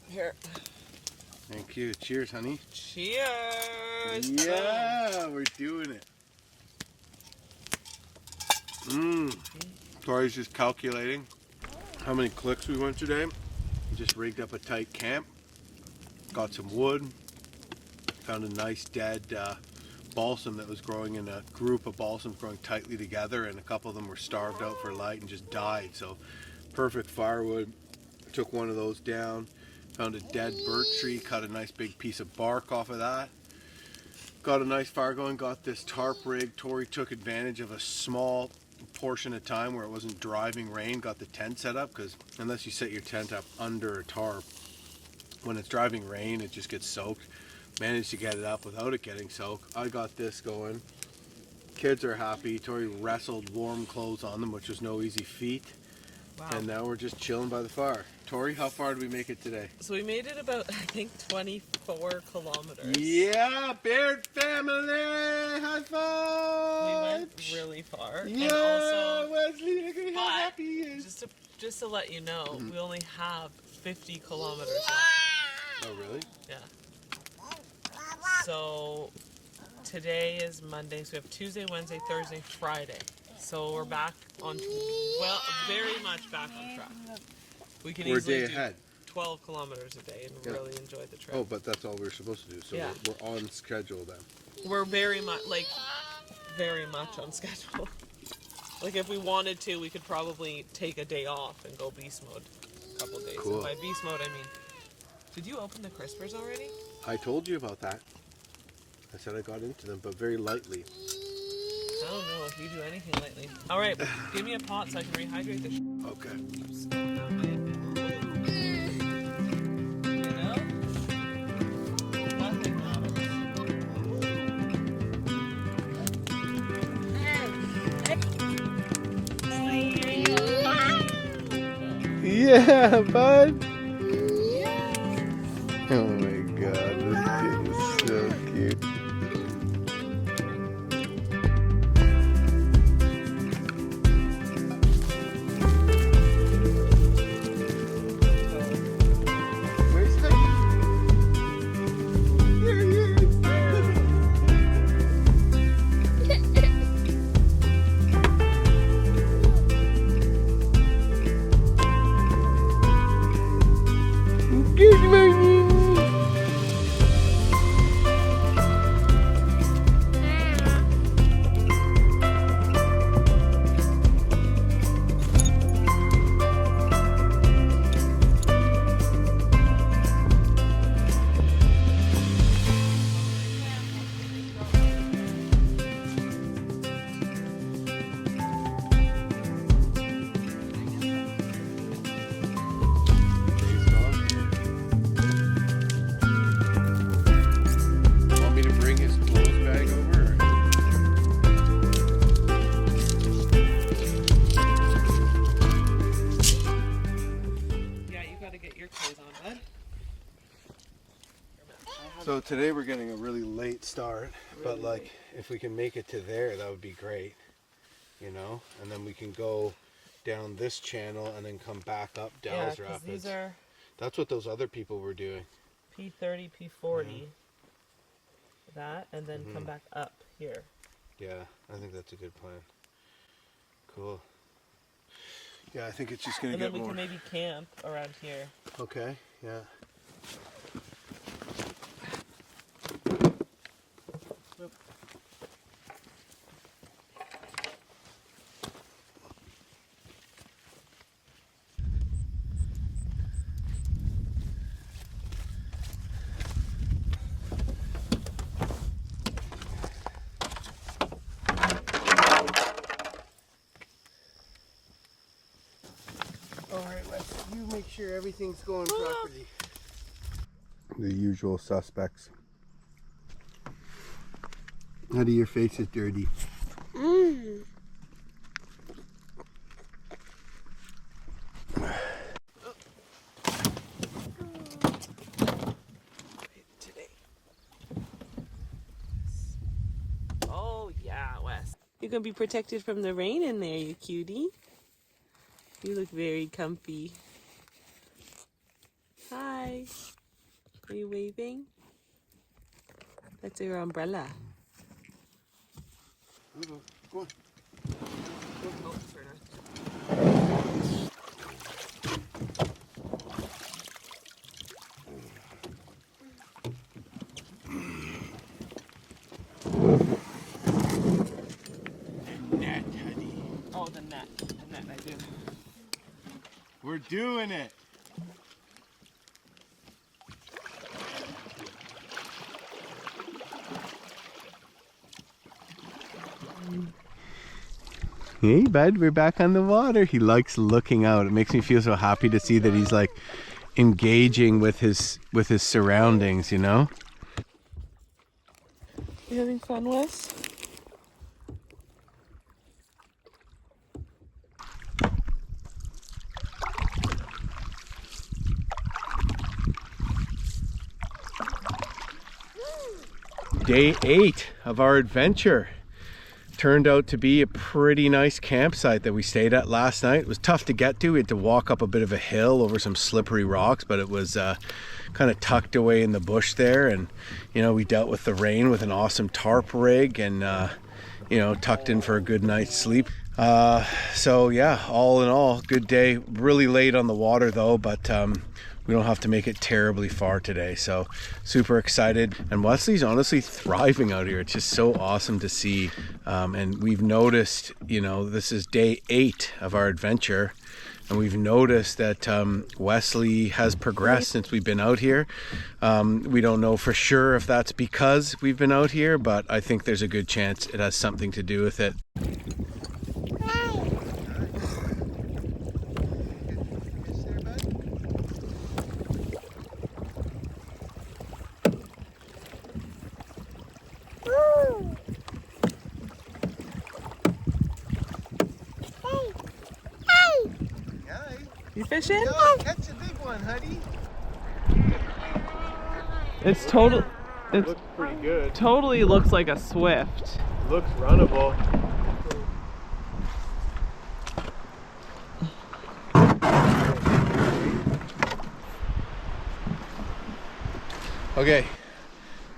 Here. Thank you. Cheers, honey. Cheers. Yeah, we're doing it. Tori's just calculating how many clicks we went today. We just rigged up a tight camp, got some wood, found a nice dead balsam that was growing in a group of balsams growing tightly together, and a couple of them were starved out for light and just died. So perfect firewood. Took one of those down, found a dead birch tree, cut a nice big piece of bark off of that. Got a nice fire going, got this tarp rig. Tori took advantage of a small portion of time where it wasn't driving rain, got the tent set up, because unless you set your tent up under a tarp, when it's driving rain it just gets soaked. Managed to get it up without it getting soaked. I got this going. Kids are happy. Tori wrestled warm clothes on them, which was no easy feat. Wow. And now we're just chilling by the fire. Tori, how far did we make it today? So we made it about, I think, 24 kilometers. Yeah, Baird family, high five! We went really far. Yeah, and also, Wesley, look at how happy he is. Just to let you know, we only have 50 kilometers left. Oh, really? Yeah. So today is Monday, so we have Tuesday, Wednesday, Thursday, Friday. So we're back on, well, very much back on track. We can easily do 12 kilometers a day and really enjoy the trip. Oh, but that's all we're supposed to do, so yeah. we're on schedule then. We're very much on schedule. Like if we wanted to, we could probably take a day off and go beast mode a couple days. Cool. And by beast mode, I mean, did you open the crispers already? I told you about that. I said I got into them, but very lightly. I don't know if you do anything lately. All right, give me a pot so I can rehydrate this. Okay. You know? Nothing matters. Yeah, bud. Oh my god, this kid is so cute. So today we're getting a really late start, but like if we can make it to there, that would be great, you know, and then we can go down this channel and then come back up Dalles Rapids. These are that's what those other people were doing. P30, P40, that, and then come back up here. Yeah, I think that's a good plan. Cool. Yeah, I think it's just gonna get more. And then we can maybe camp around here. Okay, yeah. Alright, Wes, you make sure everything's going properly. The usual suspects. How do your face is dirty? Oh yeah, Wes. You're gonna be protected from the rain in there, you cutie. You look very comfy. Hi. Are you waving? That's your umbrella. Go on. Oh, sorry. We're doing it. Hey bud, we're back on the water. He likes looking out. It makes me feel so happy to see that he's like engaging with his surroundings, you know? You having fun, Wes? Day 8 of our adventure. Turned out to be a pretty nice campsite that we stayed at last night. It was tough to get to. We had to walk up a bit of a hill over some slippery rocks, but it was kind of tucked away in the bush there. And, you know, we dealt with the rain with an awesome tarp rig and, you know, tucked in for a good night's sleep. So yeah, all in all, good day. Really late on the water though, but we don't have to make it terribly far today, so super excited. And Wesley's honestly thriving out here. It's just so awesome to see. And we've noticed, you know, this is day 8 of our adventure, and we've noticed that Wesley has progressed since we've been out here. We don't know for sure if that's because we've been out here, but I think there's a good chance it has something to do with it. You fishing? Yo, catch a big one, honey. It's total. It Looks pretty good. totally looks like a swift. Looks runnable. Okay,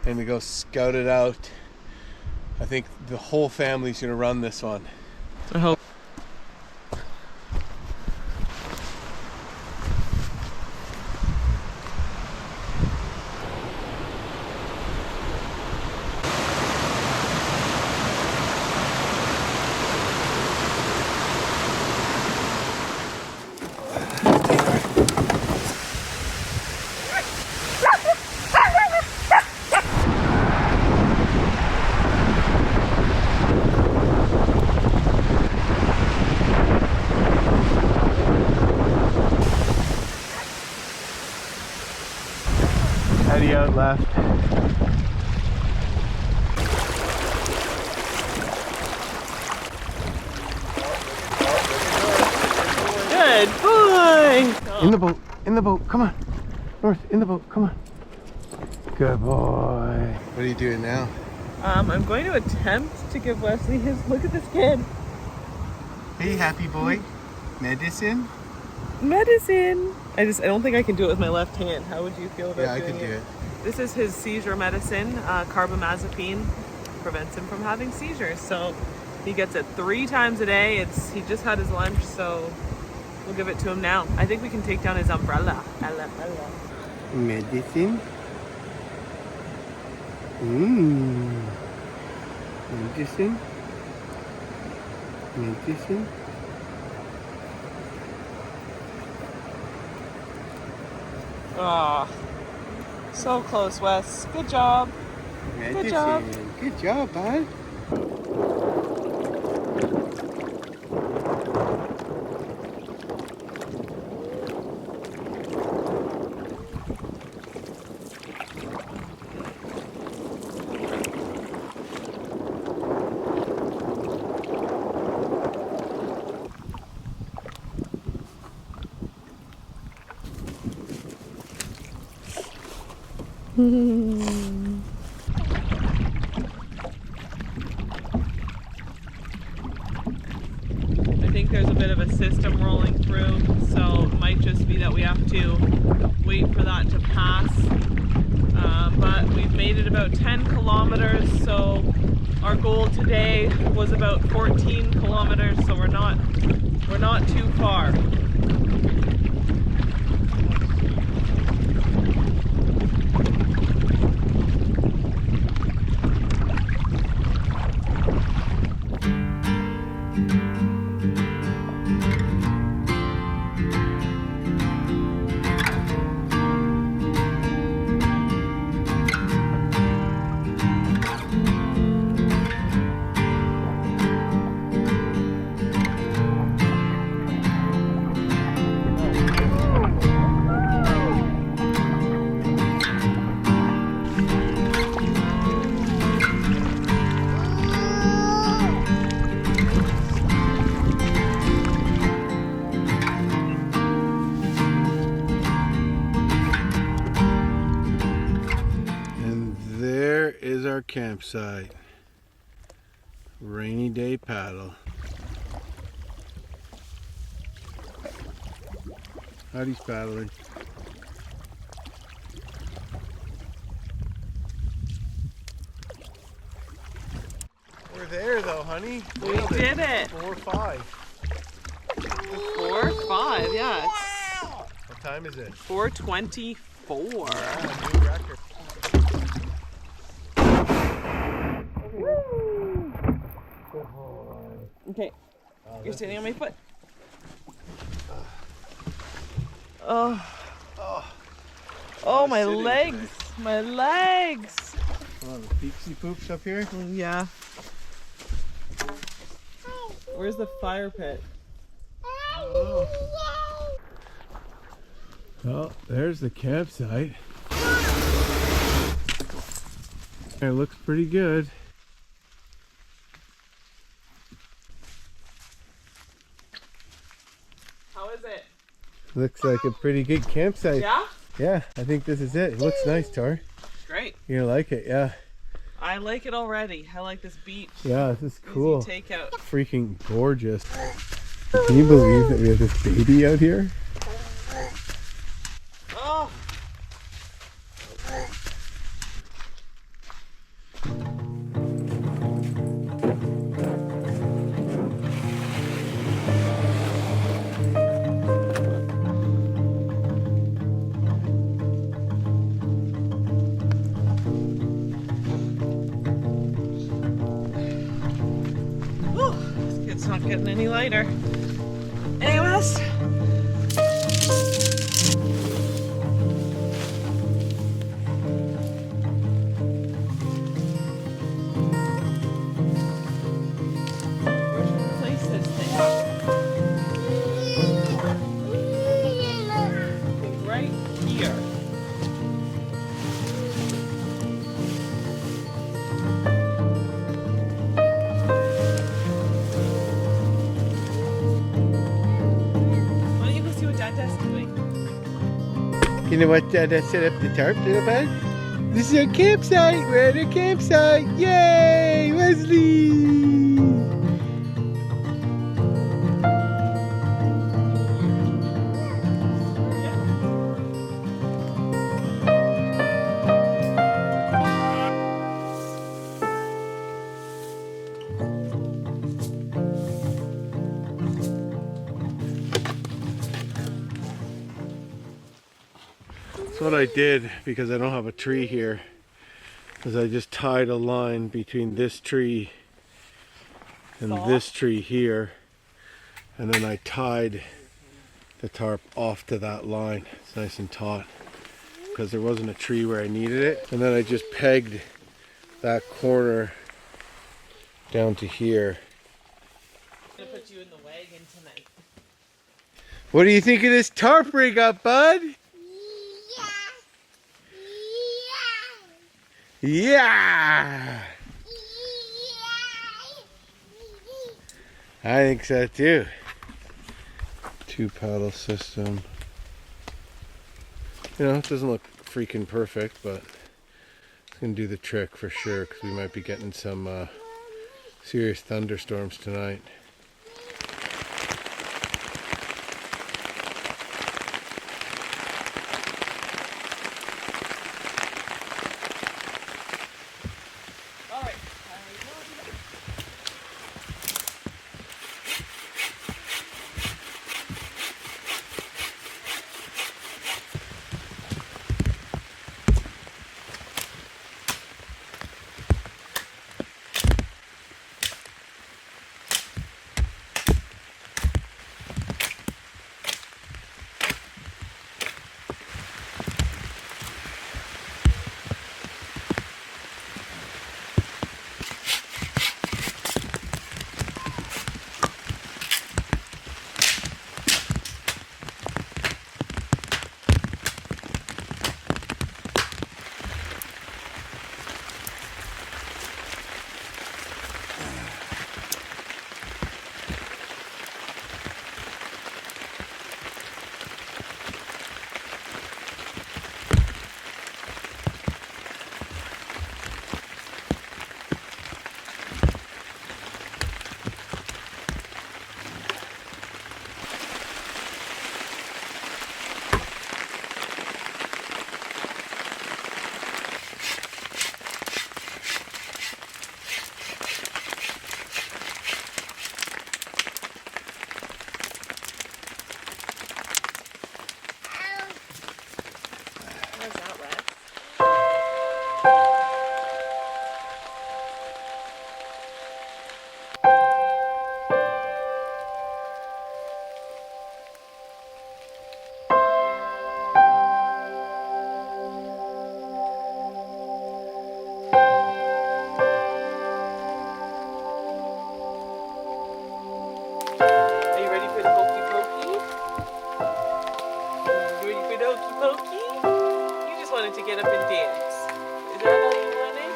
and we go scout it out. I think the whole family's gonna run this one. I hope. Heading out left. Good boy. In the boat, come on. North, in the boat, come on. Good boy. What are you doing now? I'm going to attempt to give Wesley his. Look at this kid. Hey, happy boy. Medicine? Medicine. I don't think I can do it with my left hand. How would you feel about Yeah, I doing can do it. This is his seizure medicine. Carbamazepine prevents him from having seizures. So he gets it 3 times a day. He just had his lunch, so we'll give it to him now. I think we can take down his umbrella. Medicine? Medicine? Medicine? Ah, so close, Wes. Good job. Medicine. Good job. Good job, bud. I think there's a bit of a system rolling through, so it might just be that we have to wait for that to pass. But we've made it about 10 kilometers, so our goal today was about 14 kilometers, so we're not too far. our campsite. Rainy day paddle. Howdy's paddling. We're there though, honey. We did it. 4-5. 4-5, yeah. What time is it? 4:24. Yeah, new record. Okay, you're standing on my foot. Oh, my sitting legs, today. my legs. Oh, the peepsy poops up here. Oh, yeah. Where's the fire pit? Oh, there's the campsite. It looks pretty good. How is it? Looks like a pretty good campsite. Yeah? Yeah, I think this is it. It looks nice, Tor. Great. You're gonna like it, yeah. I like it already. I like this beach. Yeah, this is cool. Easy takeout. Freaking gorgeous. Can you believe that we have this baby out here? Oh. It's not getting any lighter. Anyways. Where should we place this thing? Right here. You know what? That set up the tarp, little bud. This is our campsite. We're at our campsite. Yay, Wesley! That's what I did, because I don't have a tree here, is I just tied a line between this tree and this tree here, and then I tied the tarp off to that line. It's nice and taut because there wasn't a tree where I needed it, and then I just pegged that corner down to here. I'm gonna put you in the wagon tonight. What do you think of this tarp rig up, bud? Yeah! I think so too. 2 paddle system. You know, it doesn't look freaking perfect, but it's gonna do the trick for sure, because we might be getting some serious thunderstorms tonight. wanted to get up and dance. Is that all you wanted?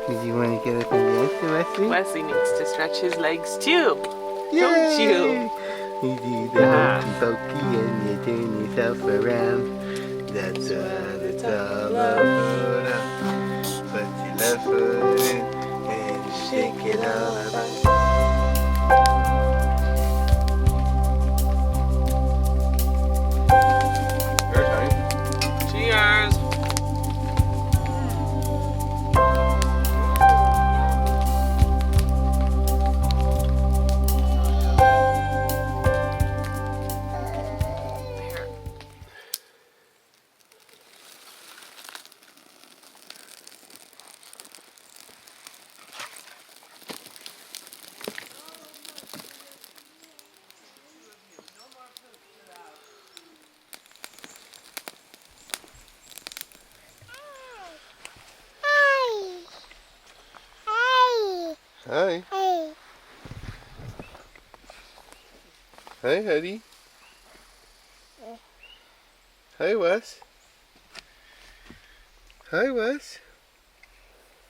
Did you want to get up and dance, Wesley? Wesley needs to stretch his legs too. Don't you? You do the hokey pokey and you turn yourself around. That's what it's all about. Put your left foot in and shake it all around. Cheers. Hi. Hi, Hetty. Hi, Wes. Hi, Wes.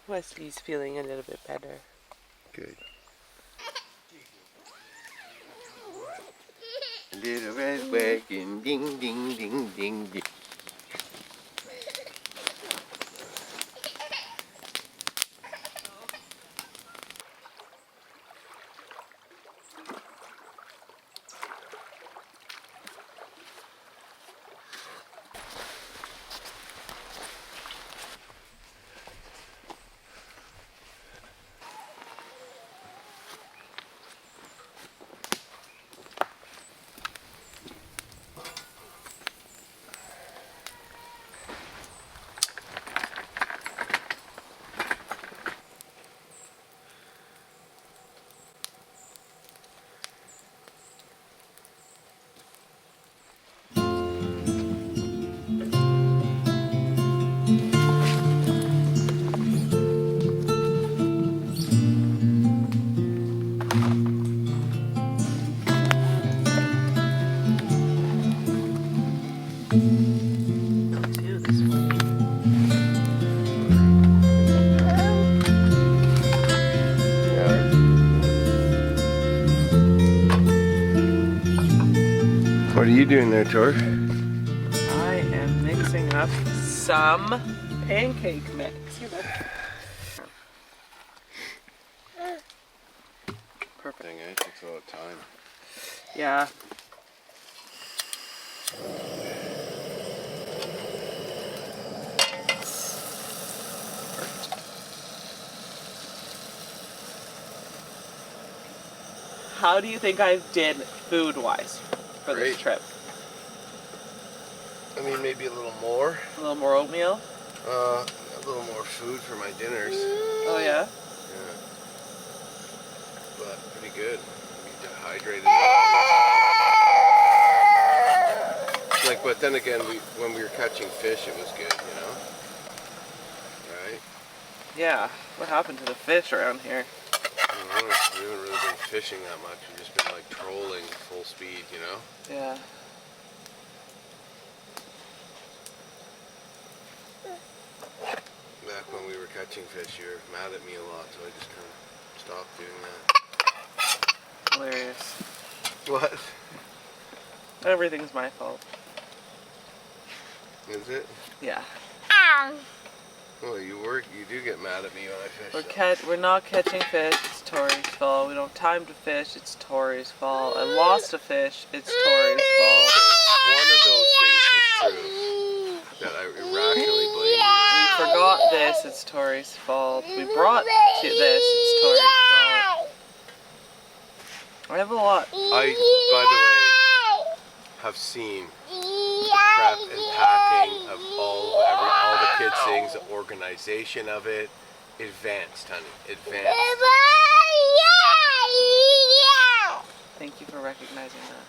Wesley's feeling a little bit better. Good. Little red wagon, ding, ding, ding, ding, ding. What are you doing there, Tor? I am mixing up some pancake mix. Perfect. It takes a lot of time. Yeah. How do you think I did food-wise for this Great. trip? I mean, maybe a little more. A little more oatmeal? A little more food for my dinners. Oh yeah? Yeah. But pretty good. Be dehydrated. Like, but then again, when we were catching fish, it was good, you know? Right? Yeah. What happened to the fish around here? I don't know, we haven't really been fishing that much. We've just been like trolling full speed, you know? Yeah. Back when we were catching fish, you were mad at me a lot, so I just kind of stopped doing that. Hilarious. What? Everything's my fault. Is it? Yeah. Well, you do get mad at me when I fish. We're not catching fish, it's Tori's fault. We don't have time to fish, it's Tori's fault. I lost a fish, it's Tori's fault. One of those things is true. That I irrationally blame you. We forgot this, it's Tori's fault. We brought this, it's Tori's fault. I have a lot. I, by the way, have seen the prep and packing of all the kids' things, the organization of it. Advanced, honey. Advanced. Thank you for recognizing that.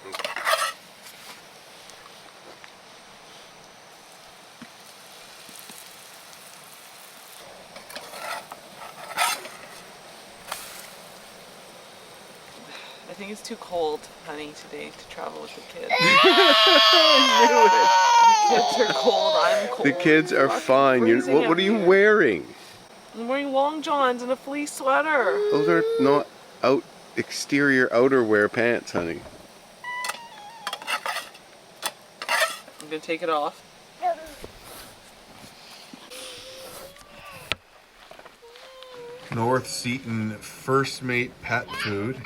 I think it's too cold, honey, today to travel with the kids. The kids are cold. I'm cold. The kids are fine. Freezing What are you out here. wearing? I'm wearing long johns and a fleece sweater. Those are not exterior outerwear pants, honey. I'm gonna take it off. North Seaton First Mate Pet Food.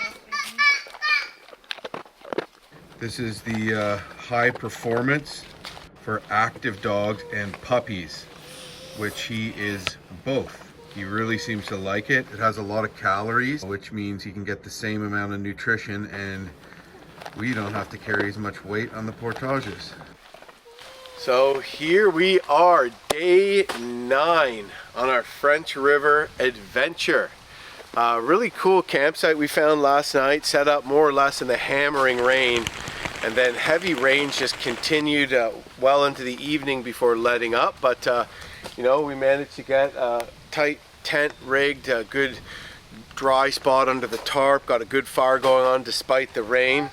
This is the high performance for active dogs and puppies, which he is both. He really seems to like it. It has a lot of calories, which means he can get the same amount of nutrition, and we don't have to carry as much weight on the portages. So here we are, day 9 on our French River adventure. Really cool campsite we found last night, set up more or less in the hammering rain, and then heavy rains just continued well into the evening before letting up. But you know, we managed to get a tight tent rigged, a good dry spot under the tarp, got a good fire going on despite the rain,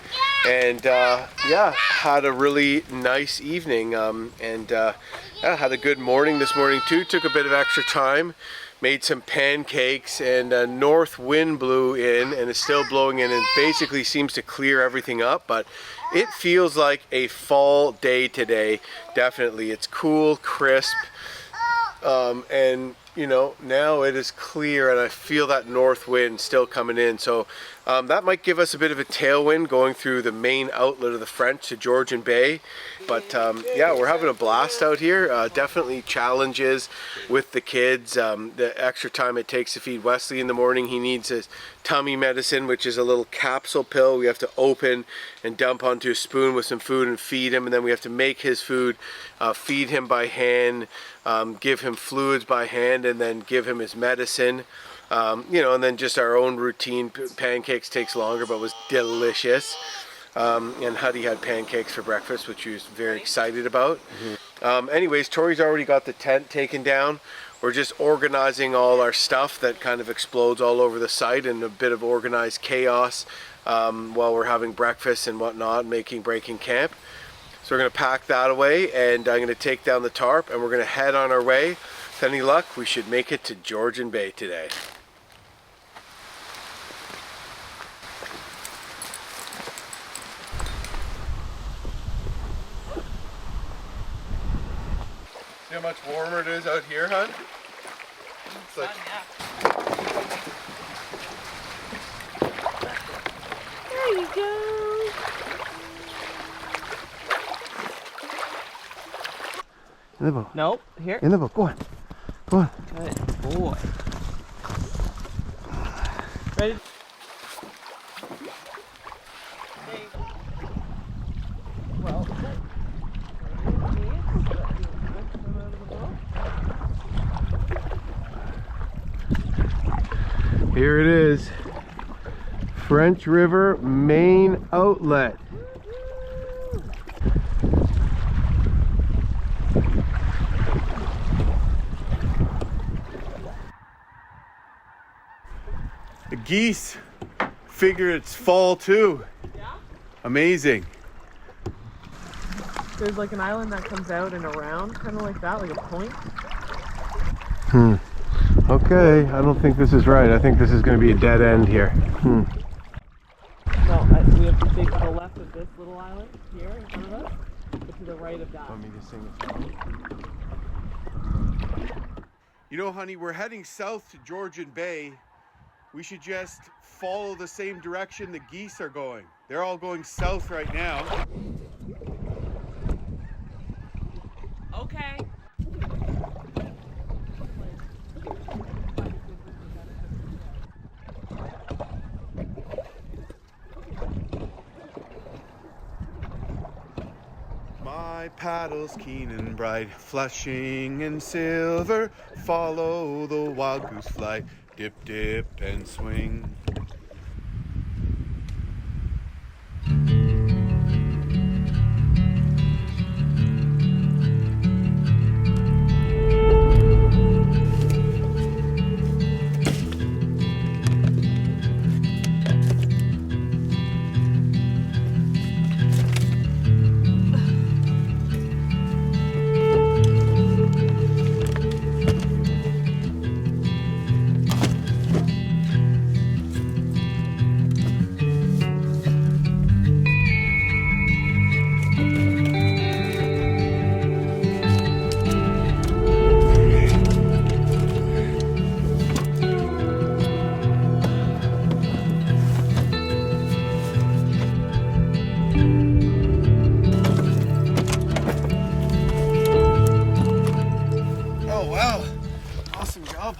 and yeah, had a really nice evening, yeah, had a good morning this morning too. Took a bit of extra time, made some pancakes, and a north wind blew in and is still blowing in and basically seems to clear everything up, but it feels like a fall day today. Definitely, it's cool, crisp, and you know, now it is clear, and I feel that north wind still coming in, so that might give us a bit of a tailwind going through the main outlet of the French to Georgian Bay. But yeah, we're having a blast out here. Definitely challenges with the kids. The extra time it takes to feed Wesley in the morning. He needs his tummy medicine, which is a little capsule pill we have to open and dump onto a spoon with some food and feed him, and then we have to make his food, feed him by hand, give him fluids by hand, and then give him his medicine. You know, and then just our own routine. Pancakes takes longer, but was delicious. And Huddy had pancakes for breakfast, which he was very excited about. Anyways, Tori's already got the tent taken down. We're just organizing all our stuff that kind of explodes all over the site, and a bit of organized chaos while we're having breakfast and whatnot, breaking camp. So we're going to pack that away, and I'm going to take down the tarp, and we're going to head on our way. With any luck, we should make it to Georgian Bay today. See how much warmer it is out here, hon? It's like... There you go. In the boat. Nope. Here. In the boat. Go on. Go on. Good boy. Ready? Well. Here it is. French River main outlet. The geese figure it's fall too. Yeah? Amazing. There's like an island that comes out and around, kind of like that, like a point. Okay, I don't think this is right. I think this is going to be a dead end here. No, we have to take to the left of this little island here in front of us, but to the right of that. Want me to sing a song? You know, honey, we're heading south to Georgian Bay. We should just follow the same direction the geese are going. They're all going south right now. Okay. My paddles keen and bright, flashing in silver, follow the wild goose flight, dip, dip, and swing.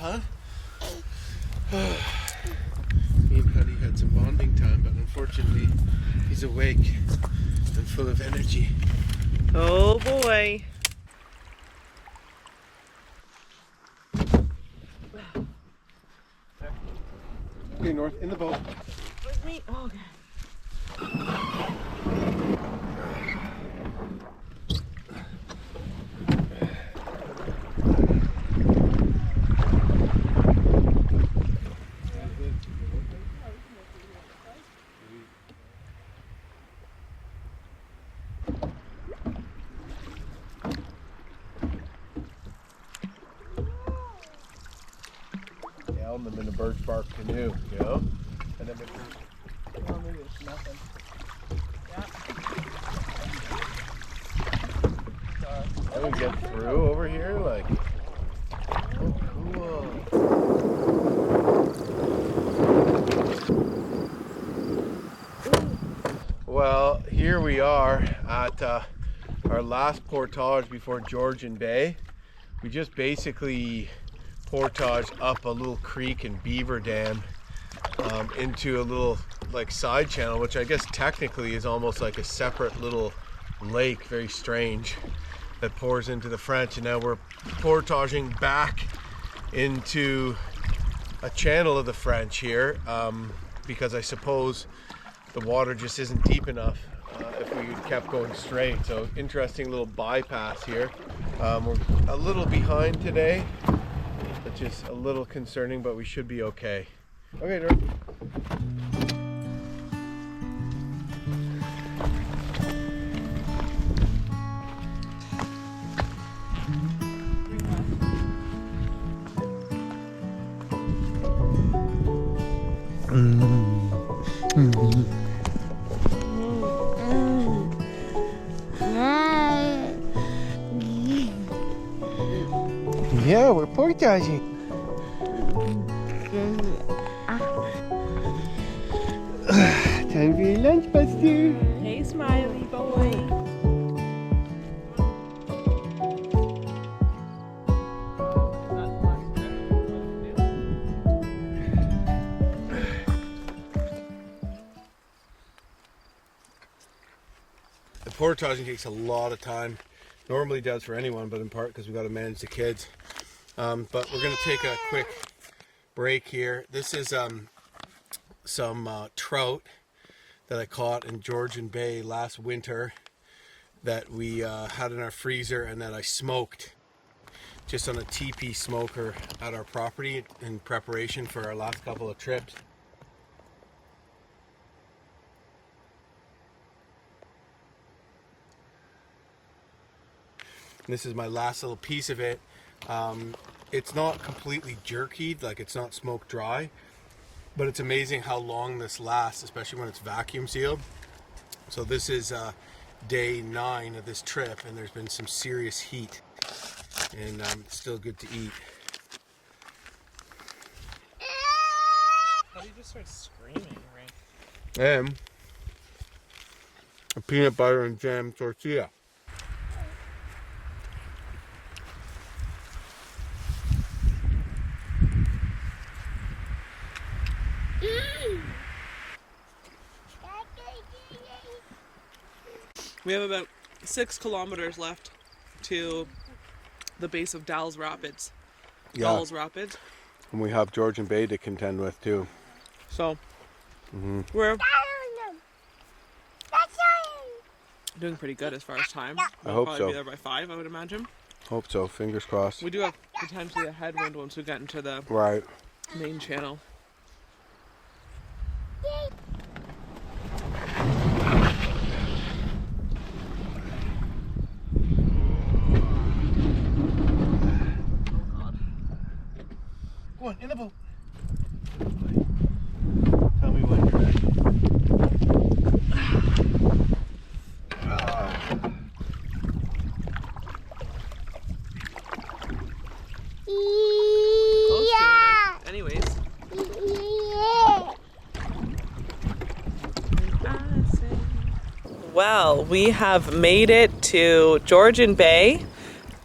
huh? Me and Huddy had some bonding time, but unfortunately he's awake and full of energy. Oh boy. Okay, North, in the boat. With me? Oh, okay. Yeah, I'm in a birch bark canoe, you know? And then Oh, maybe it's nothing. Yeah. I can get through over here, like, oh, cool. Well, here we are at our last portage before Georgian Bay. We just basically portaged up a little creek and beaver dam into a little like side channel, which I guess technically is almost like a separate little lake, very strange, that pours into the French. And now we're portaging back into a channel of the French here because I suppose the water just isn't deep enough if we kept going straight. So interesting little bypass here. We're a little behind today, which is a little concerning, but we should be okay. Okay, Dirk. Yeah, we're portaging. Time for your lunch, Buster. Hey, smiley boy. The portaging takes a lot of time. Normally does for anyone, but in part because we got to manage the kids. But we're going to take a quick break here. This is some trout that I caught in Georgian Bay last winter that we had in our freezer and that I smoked just on a teepee smoker at our property in preparation for our last couple of trips. This is my last little piece of it. It's not completely jerkied, like it's not smoked dry, but it's amazing how long this lasts, especially when it's vacuum sealed. So this is day 9 of this trip, and there's been some serious heat, and it's still good to eat. How do you just start screaming, right? And a peanut butter and jam tortilla. We have about 6 kilometers left to the base of Dalles Rapids. Yeah. Dalles Rapids. And we have Georgian Bay to contend with too. So we're doing pretty good as far as time. We'll hope probably so. be there by 5, I would imagine. Hope so. Fingers crossed. We do have potentially a headwind once we get into the Right. main channel. Go on, in the boat. Tell me when you're ready. Close to it, anyways. Well, we have made it to Georgian Bay.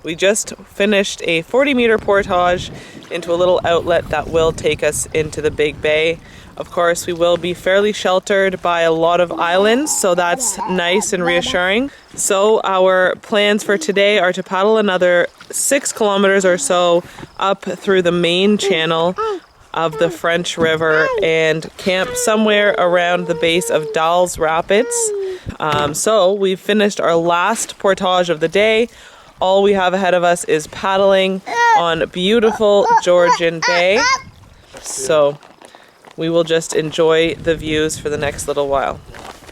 We just finished a 40-meter portage into a little outlet that will take us into the Big Bay. Of course, we will be fairly sheltered by a lot of islands, so that's nice and reassuring. So our plans for today are to paddle another 6 kilometers or so up through the main channel of the French River and camp somewhere around the base of Trans Rapids. So we've finished our last portage of the day. All we have ahead of us is paddling on beautiful Georgian Bay. So we will just enjoy the views for the next little while.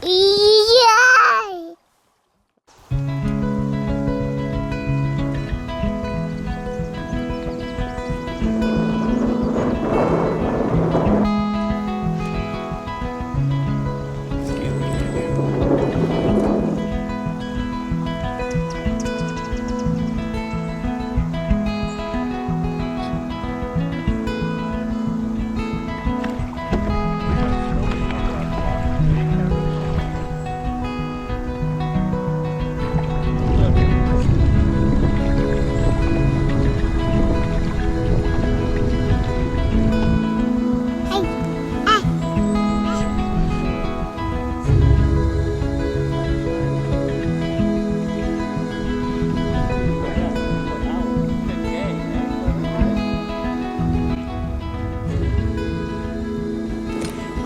Yay!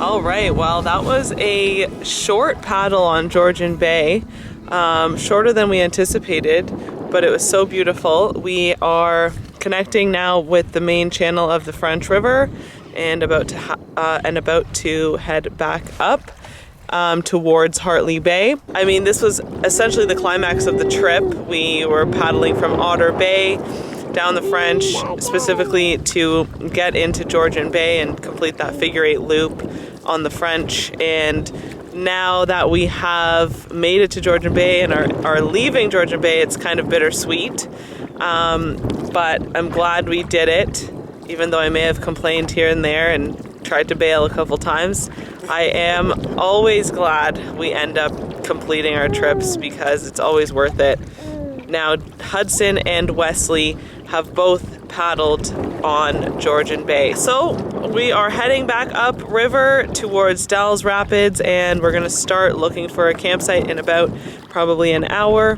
All right, well, that was a short paddle on Georgian Bay, shorter than we anticipated, but it was so beautiful. We are connecting now with the main channel of the French River and about to head back up towards Hartley Bay. I mean, this was essentially the climax of the trip. We were paddling from Otter Bay down the French, specifically to get into Georgian Bay and complete that figure 8 loop on the French. And now that we have made it to Georgian Bay and are leaving Georgian Bay, it's kind of bittersweet. But I'm glad we did it, even though I may have complained here and there and tried to bail a couple times. I am always glad we end up completing our trips because it's always worth it. Now, Hudson and Wesley have both paddled on Georgian Bay. So we are heading back up river towards Trans Rapids, and we're gonna start looking for a campsite in about probably an hour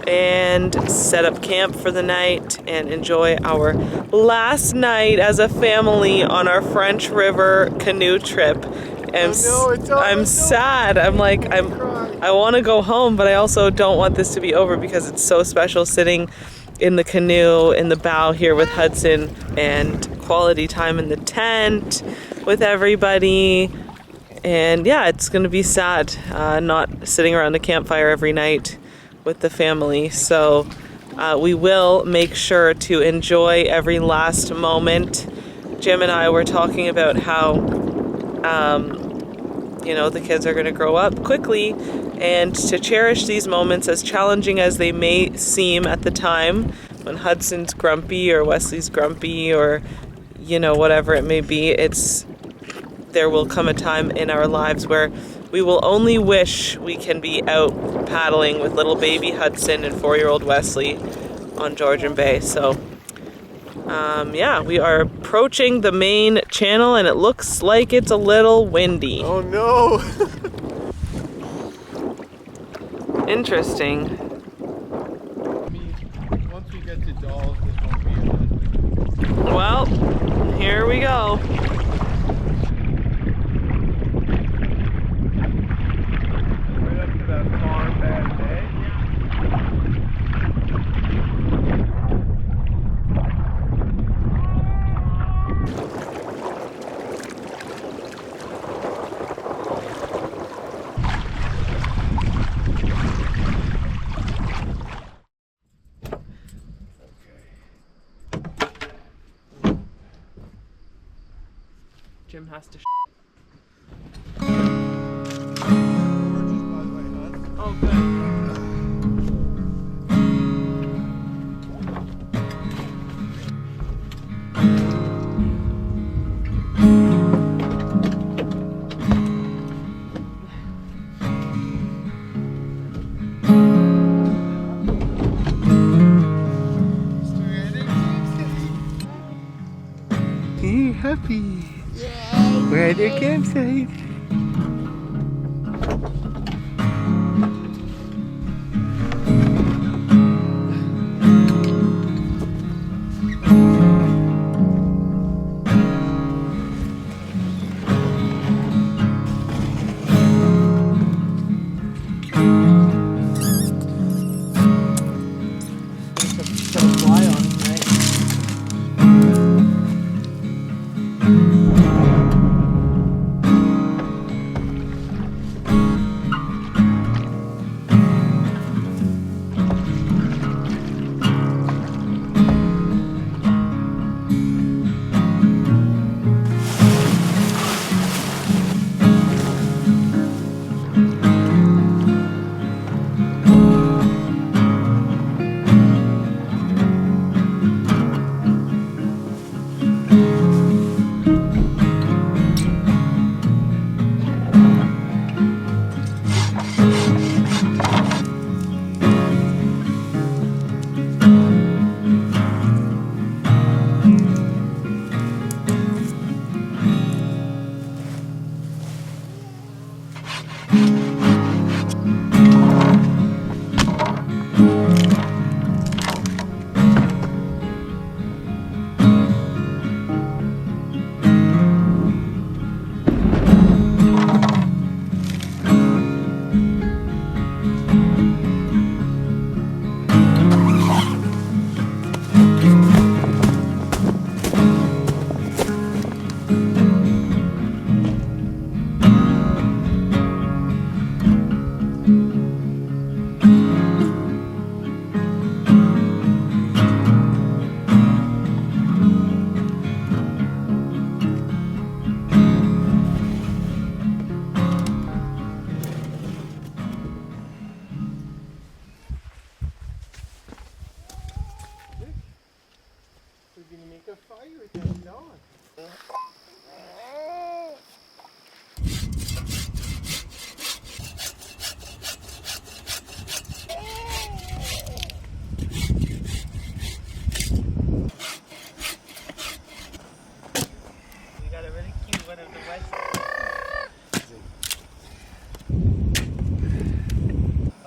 and set up camp for the night and enjoy our last night as a family on our French River canoe trip. I'm sad. I want to go home, but I also don't want this to be over because it's so special sitting in the canoe in the bow here with Hudson and quality time in the tent with everybody. And yeah, it's gonna be sad not sitting around a campfire every night with the family. So we will make sure to enjoy every last moment. Jim and I were talking about how you know, the kids are going to grow up quickly, and to cherish these moments, as challenging as they may seem at the time, when Hudson's grumpy or Wesley's grumpy or, you know, whatever it may be, there will come a time in our lives where we will only wish we can be out paddling with little baby Hudson and 4-year-old Wesley on Georgian Bay. So yeah, we are approaching the main channel and it looks like it's a little windy. Oh no! Interesting. Once we get to Dolls, this won't be a Well, here we go. Right up to that farm bed, eh? Jim has to Oh, good. puppies. We're at their campsite.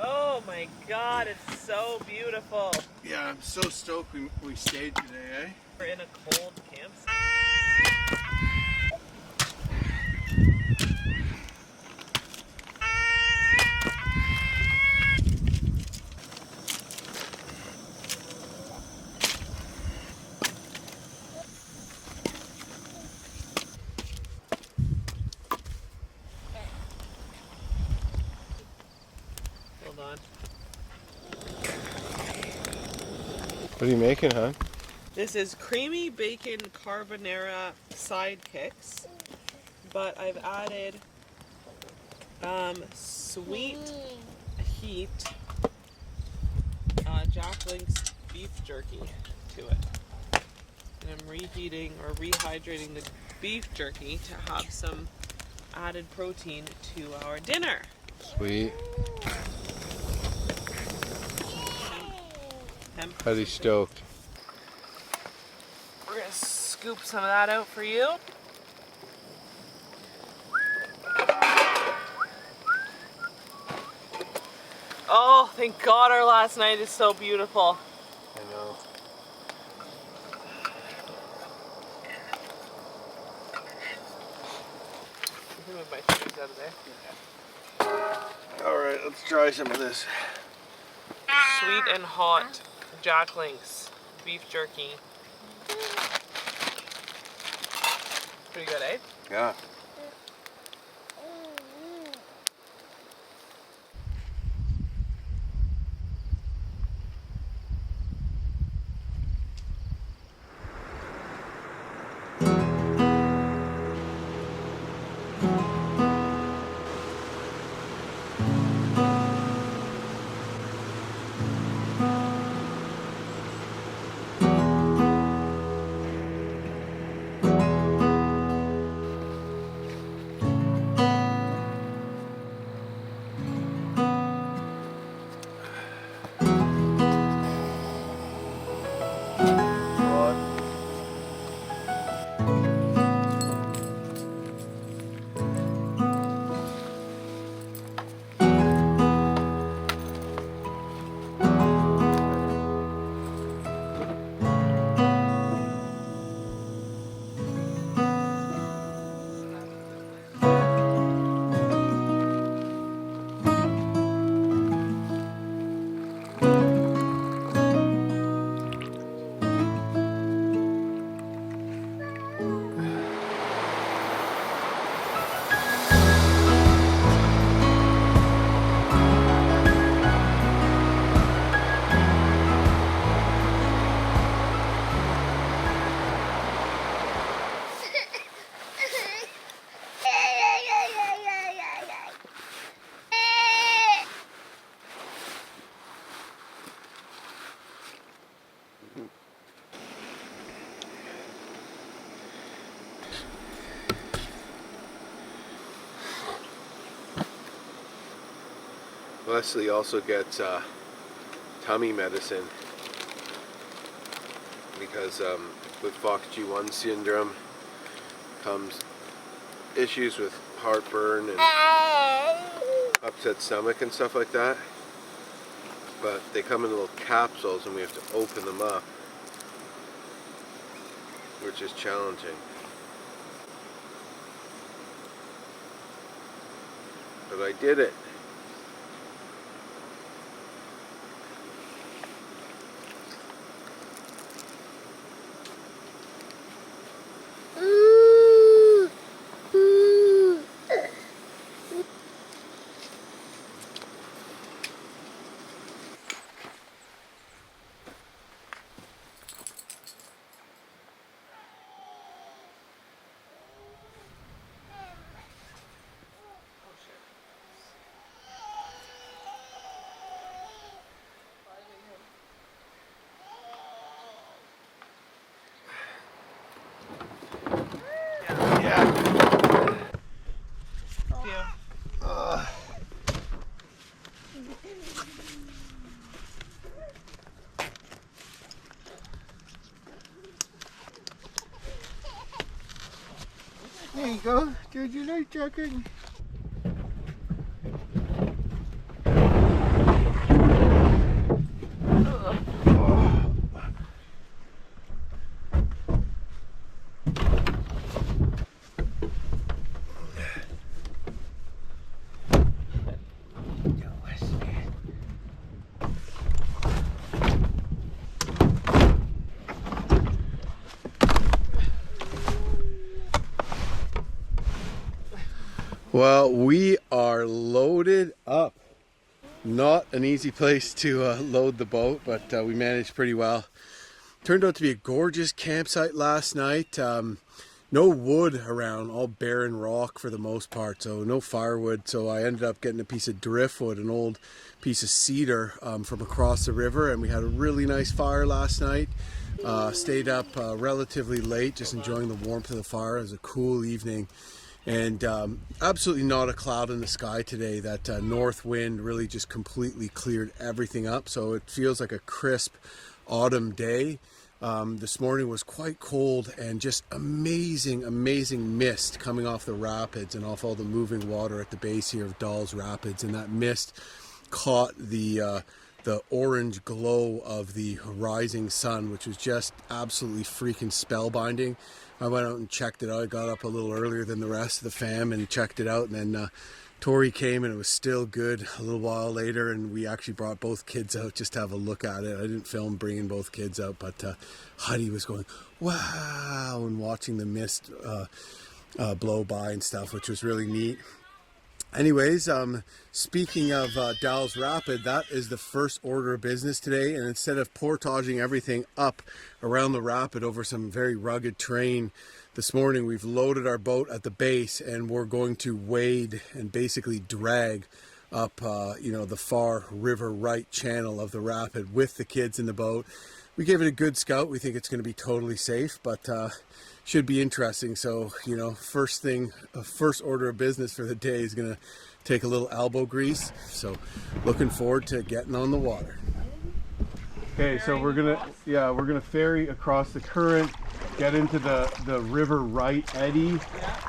Oh my God, it's so beautiful. Yeah, I'm so stoked we stayed today, eh? We're in a cold campsite. Hold on. What are you making, hon? This is creamy bacon carbonara sidekicks, but I've added sweet heat Jack Link's beef jerky to it. And I'm reheating or rehydrating the beef jerky to have some added protein to our dinner. Sweet. Hemp. How's he stoked? We're gonna scoop some of that out for you. Oh, thank God our last night is so beautiful. I know. You can move my shoes out of there. All right, let's try some of this. Sweet and hot Jack Link's beef jerky. Pretty good, eh? Yeah. Leslie also gets tummy medicine because with FOXG1 syndrome comes issues with heartburn and upset stomach and stuff like that. But they come in little capsules and we have to open them up, which is challenging. But I did it. There you go. Did you like chocolate? Well, we are loaded up. Not an easy place to load the boat, but we managed pretty well. Turned out to be a gorgeous campsite last night. No wood around, all barren rock for the most part, so no firewood. So I ended up getting a piece of driftwood, an old piece of cedar from across the river, and we had a really nice fire last night. Stayed up relatively late, just enjoying the warmth of the fire. It was a cool evening. And absolutely not a cloud in the sky today. That north wind really just completely cleared everything up, so it feels like a crisp autumn day. This morning was quite cold and just amazing mist coming off the rapids and off all the moving water at the base here of Dawes Rapids, and that mist caught the orange glow of the rising sun, which was just absolutely freaking spellbinding. I went out and checked it out. I got up a little earlier than the rest of the fam and checked it out, and then Tori came and it was still good a little while later, and we actually brought both kids out just to have a look at it. I didn't film bringing both kids out, but Heidi was going wow and watching the mist blow by and stuff, which was really neat. Anyways, speaking of Dawes Rapid, that is the first order of business today, and instead of portaging everything up around the rapid over some very rugged terrain, this morning we've loaded our boat at the base and we're going to wade and basically drag up the far river right channel of the rapid with the kids in the boat. We gave it a good scout. We think it's going to be totally safe, but should be interesting. So, first order of business for the day is going to take a little elbow grease. So, looking forward to getting on the water. Okay, so we're gonna ferry across the current, get into the river right eddy,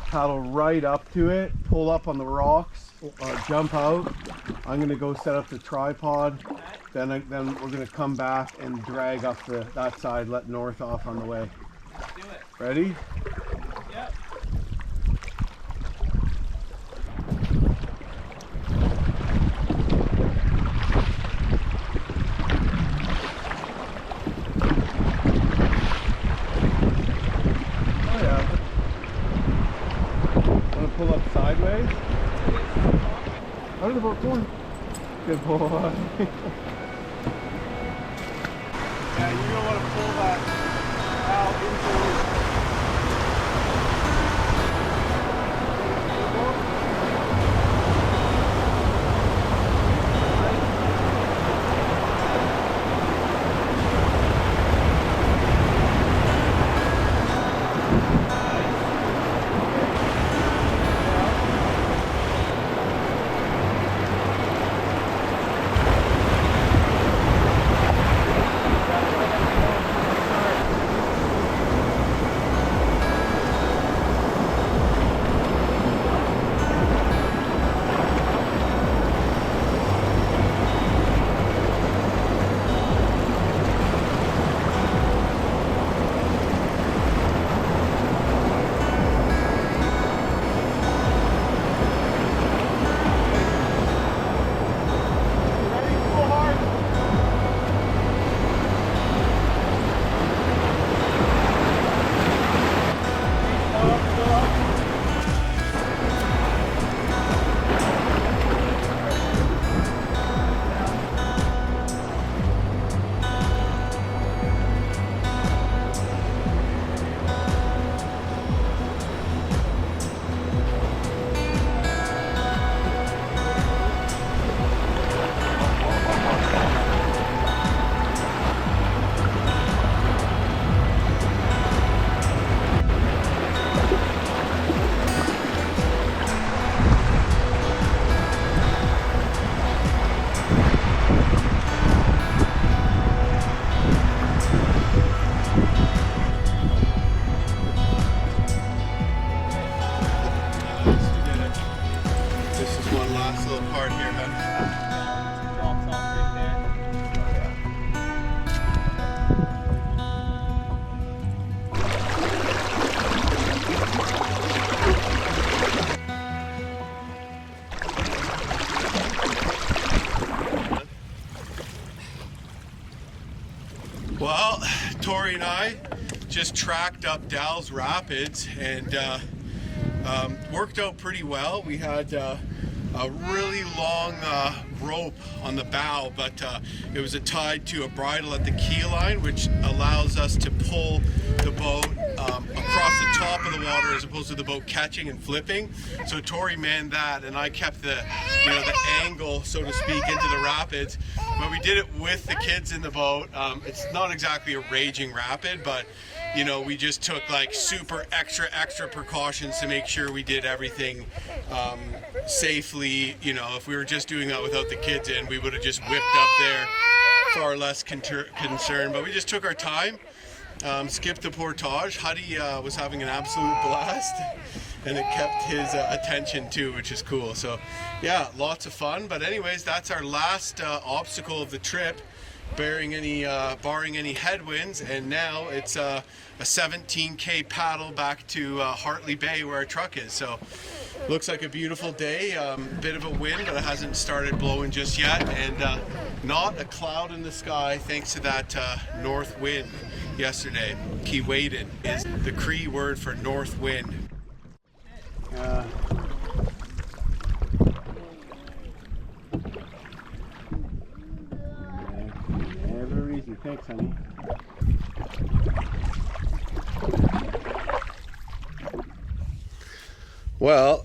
paddle right up to it, pull up on the rocks, jump out. I'm gonna go set up the tripod. Then we're gonna come back and drag up that side, let north off on the way. Do it. Ready? Yep. Oh yeah. Want to pull up sideways? Out of the boat, come on. Good boy. Yeah, you're gonna want to pull that out into. Tori and I just tracked up Dalles Rapids and worked out pretty well. We had a really long rope on the bow, but it was tied to a bridle at the key line, which allows us to pull the boat across the top of the water as opposed to the boat catching and flipping. So Tori manned that, and I kept the angle, so to speak, into the rapids. But we did it with the kids in the boat. It's not exactly a raging rapid, but we just took like super extra precautions to make sure we did everything safely. If we were just doing that without the kids in, we would have just whipped up there, far less concerned. But we just took our time, skipped the portage. Huddy was having an absolute blast, and it kept his attention too, which is cool. So yeah, lots of fun. But anyways, that's our last obstacle of the trip, barring any headwinds, and now it's a 17K paddle back to Hartley Bay where our truck is. So looks like a beautiful day. Bit of a wind, but it hasn't started blowing just yet, and not a cloud in the sky thanks to that north wind yesterday. Kiwaden is the Cree word for north wind. Never easy. Thanks, honey. Well,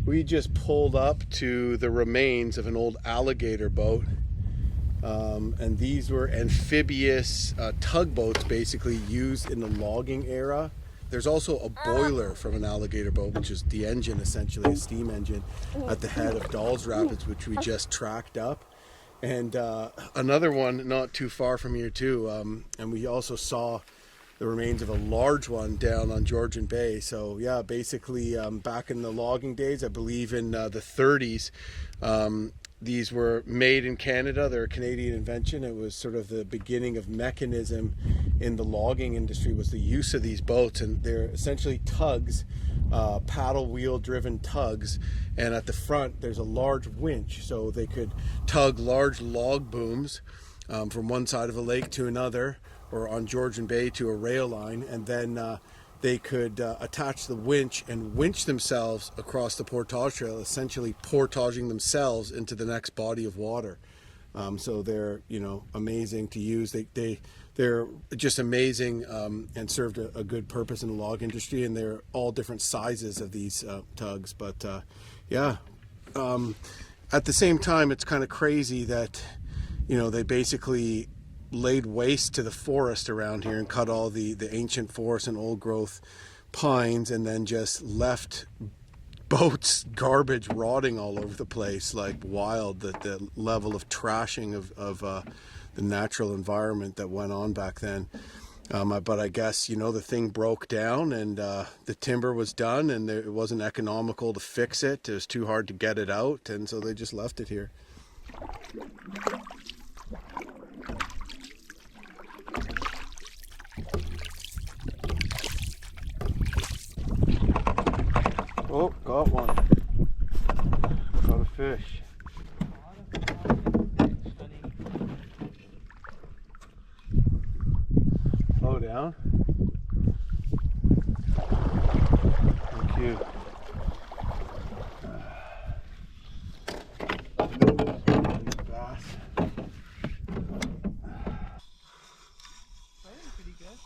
we just pulled up to the remains of an old alligator boat, and these were amphibious tugboats basically used in the logging era. There's also a boiler from an alligator boat, which is the engine, essentially a steam engine, at the head of Dalles Rapids, which we just tracked up. And another one not too far from here too, and we also saw the remains of a large one down on Georgian Bay. So yeah, basically back in the logging days, I believe in the 30s, these were made in Canada. They're a Canadian invention. It was sort of the beginning of mechanism in the logging industry, was the use of these boats, and they're essentially tugs, paddle wheel driven tugs, and at the front there's a large winch, so they could tug large log booms from one side of a lake to another, or on Georgian Bay to a rail line, and then they could attach the winch and winch themselves across the portage trail, essentially portaging themselves into the next body of water. So they're amazing to use. They're just amazing, and served a good purpose in the log industry, and they're all different sizes of these tugs. But yeah, at the same time, it's kind of crazy that they basically laid waste to the forest around here and cut all the ancient forest and old growth pines, and then just left boats, garbage rotting all over the place like wild. The level of trashing of the natural environment that went on back then. But I guess the thing broke down, and the timber was done, and it wasn't economical to fix it. It was too hard to get it out, and so they just left it here. Oh, got one. Got a fish. Slow down. Thank you. Bass. Pretty good.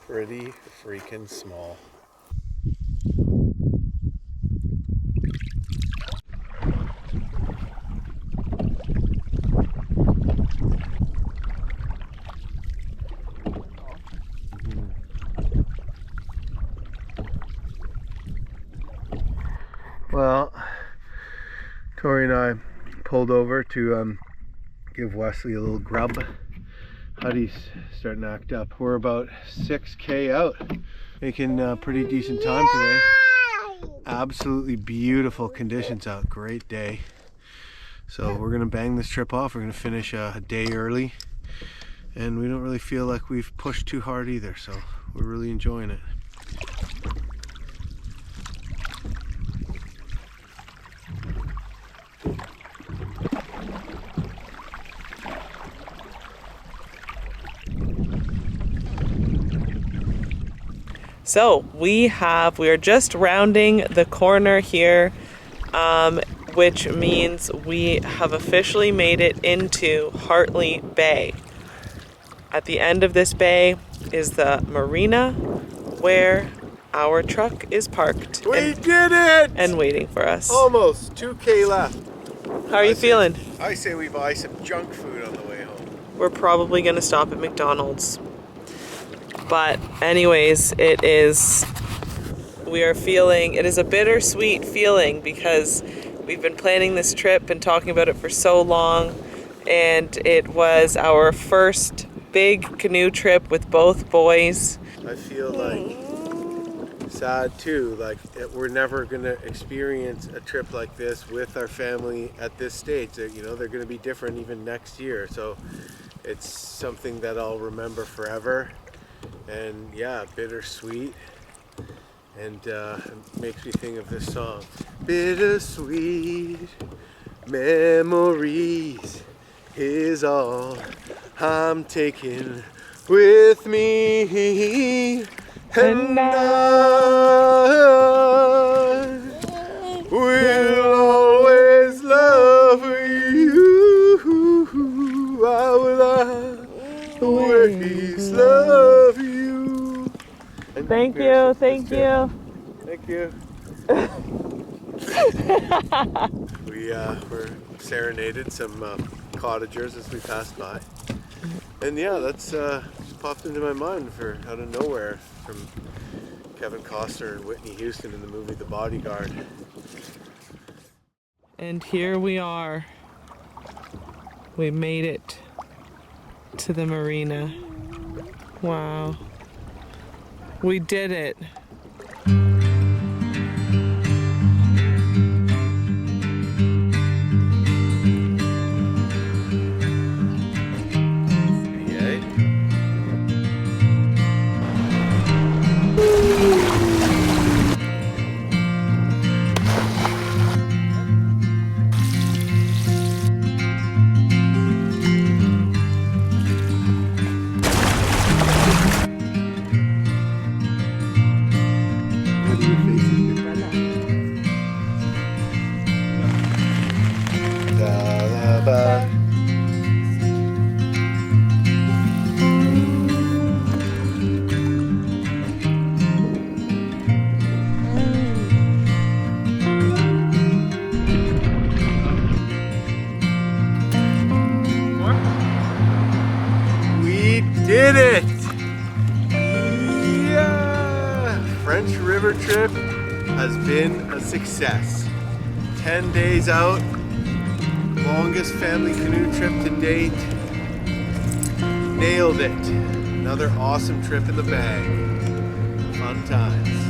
Pretty freaking small. Well, Tori and I pulled over to give Wesley a little grub. Huddy's starting to act up. We're about 6K out, making pretty decent time today. Absolutely beautiful conditions out, great day. So we're gonna bang this trip off. We're gonna finish a day early, and we don't really feel like we've pushed too hard either, so we're really enjoying it. So we are just rounding the corner here, which means we have officially made it into Hartley Bay. At the end of this bay is the marina where our truck is parked We did it! and waiting for us. Almost 2K left. How are you feeling? I say we buy some junk food on the way home. We're probably gonna stop at McDonald's. But anyways, it is a bittersweet feeling because we've been planning this trip and talking about it for so long, and it was our first big canoe trip with both boys. I feel like sad too, like we're never gonna experience a trip like this with our family at this stage. You know, they're gonna be different even next year, so it's something that I'll remember forever. And yeah, bittersweet, and it makes me think of this song. Bittersweet memories is all I'm taking with me, and I will always love you. I will always love you. And Thank you, thank you. Thank you. We were serenaded some cottagers as we passed by. And yeah, that's just popped into my mind for out of nowhere from Kevin Costner and Whitney Houston in the movie The Bodyguard. And here we are. We made it to the marina. Wow. We did it. Did it! Yeah! French River trip has been a success. 10 days out, longest family canoe trip to date. Nailed it. Another awesome trip in the bag. Fun times.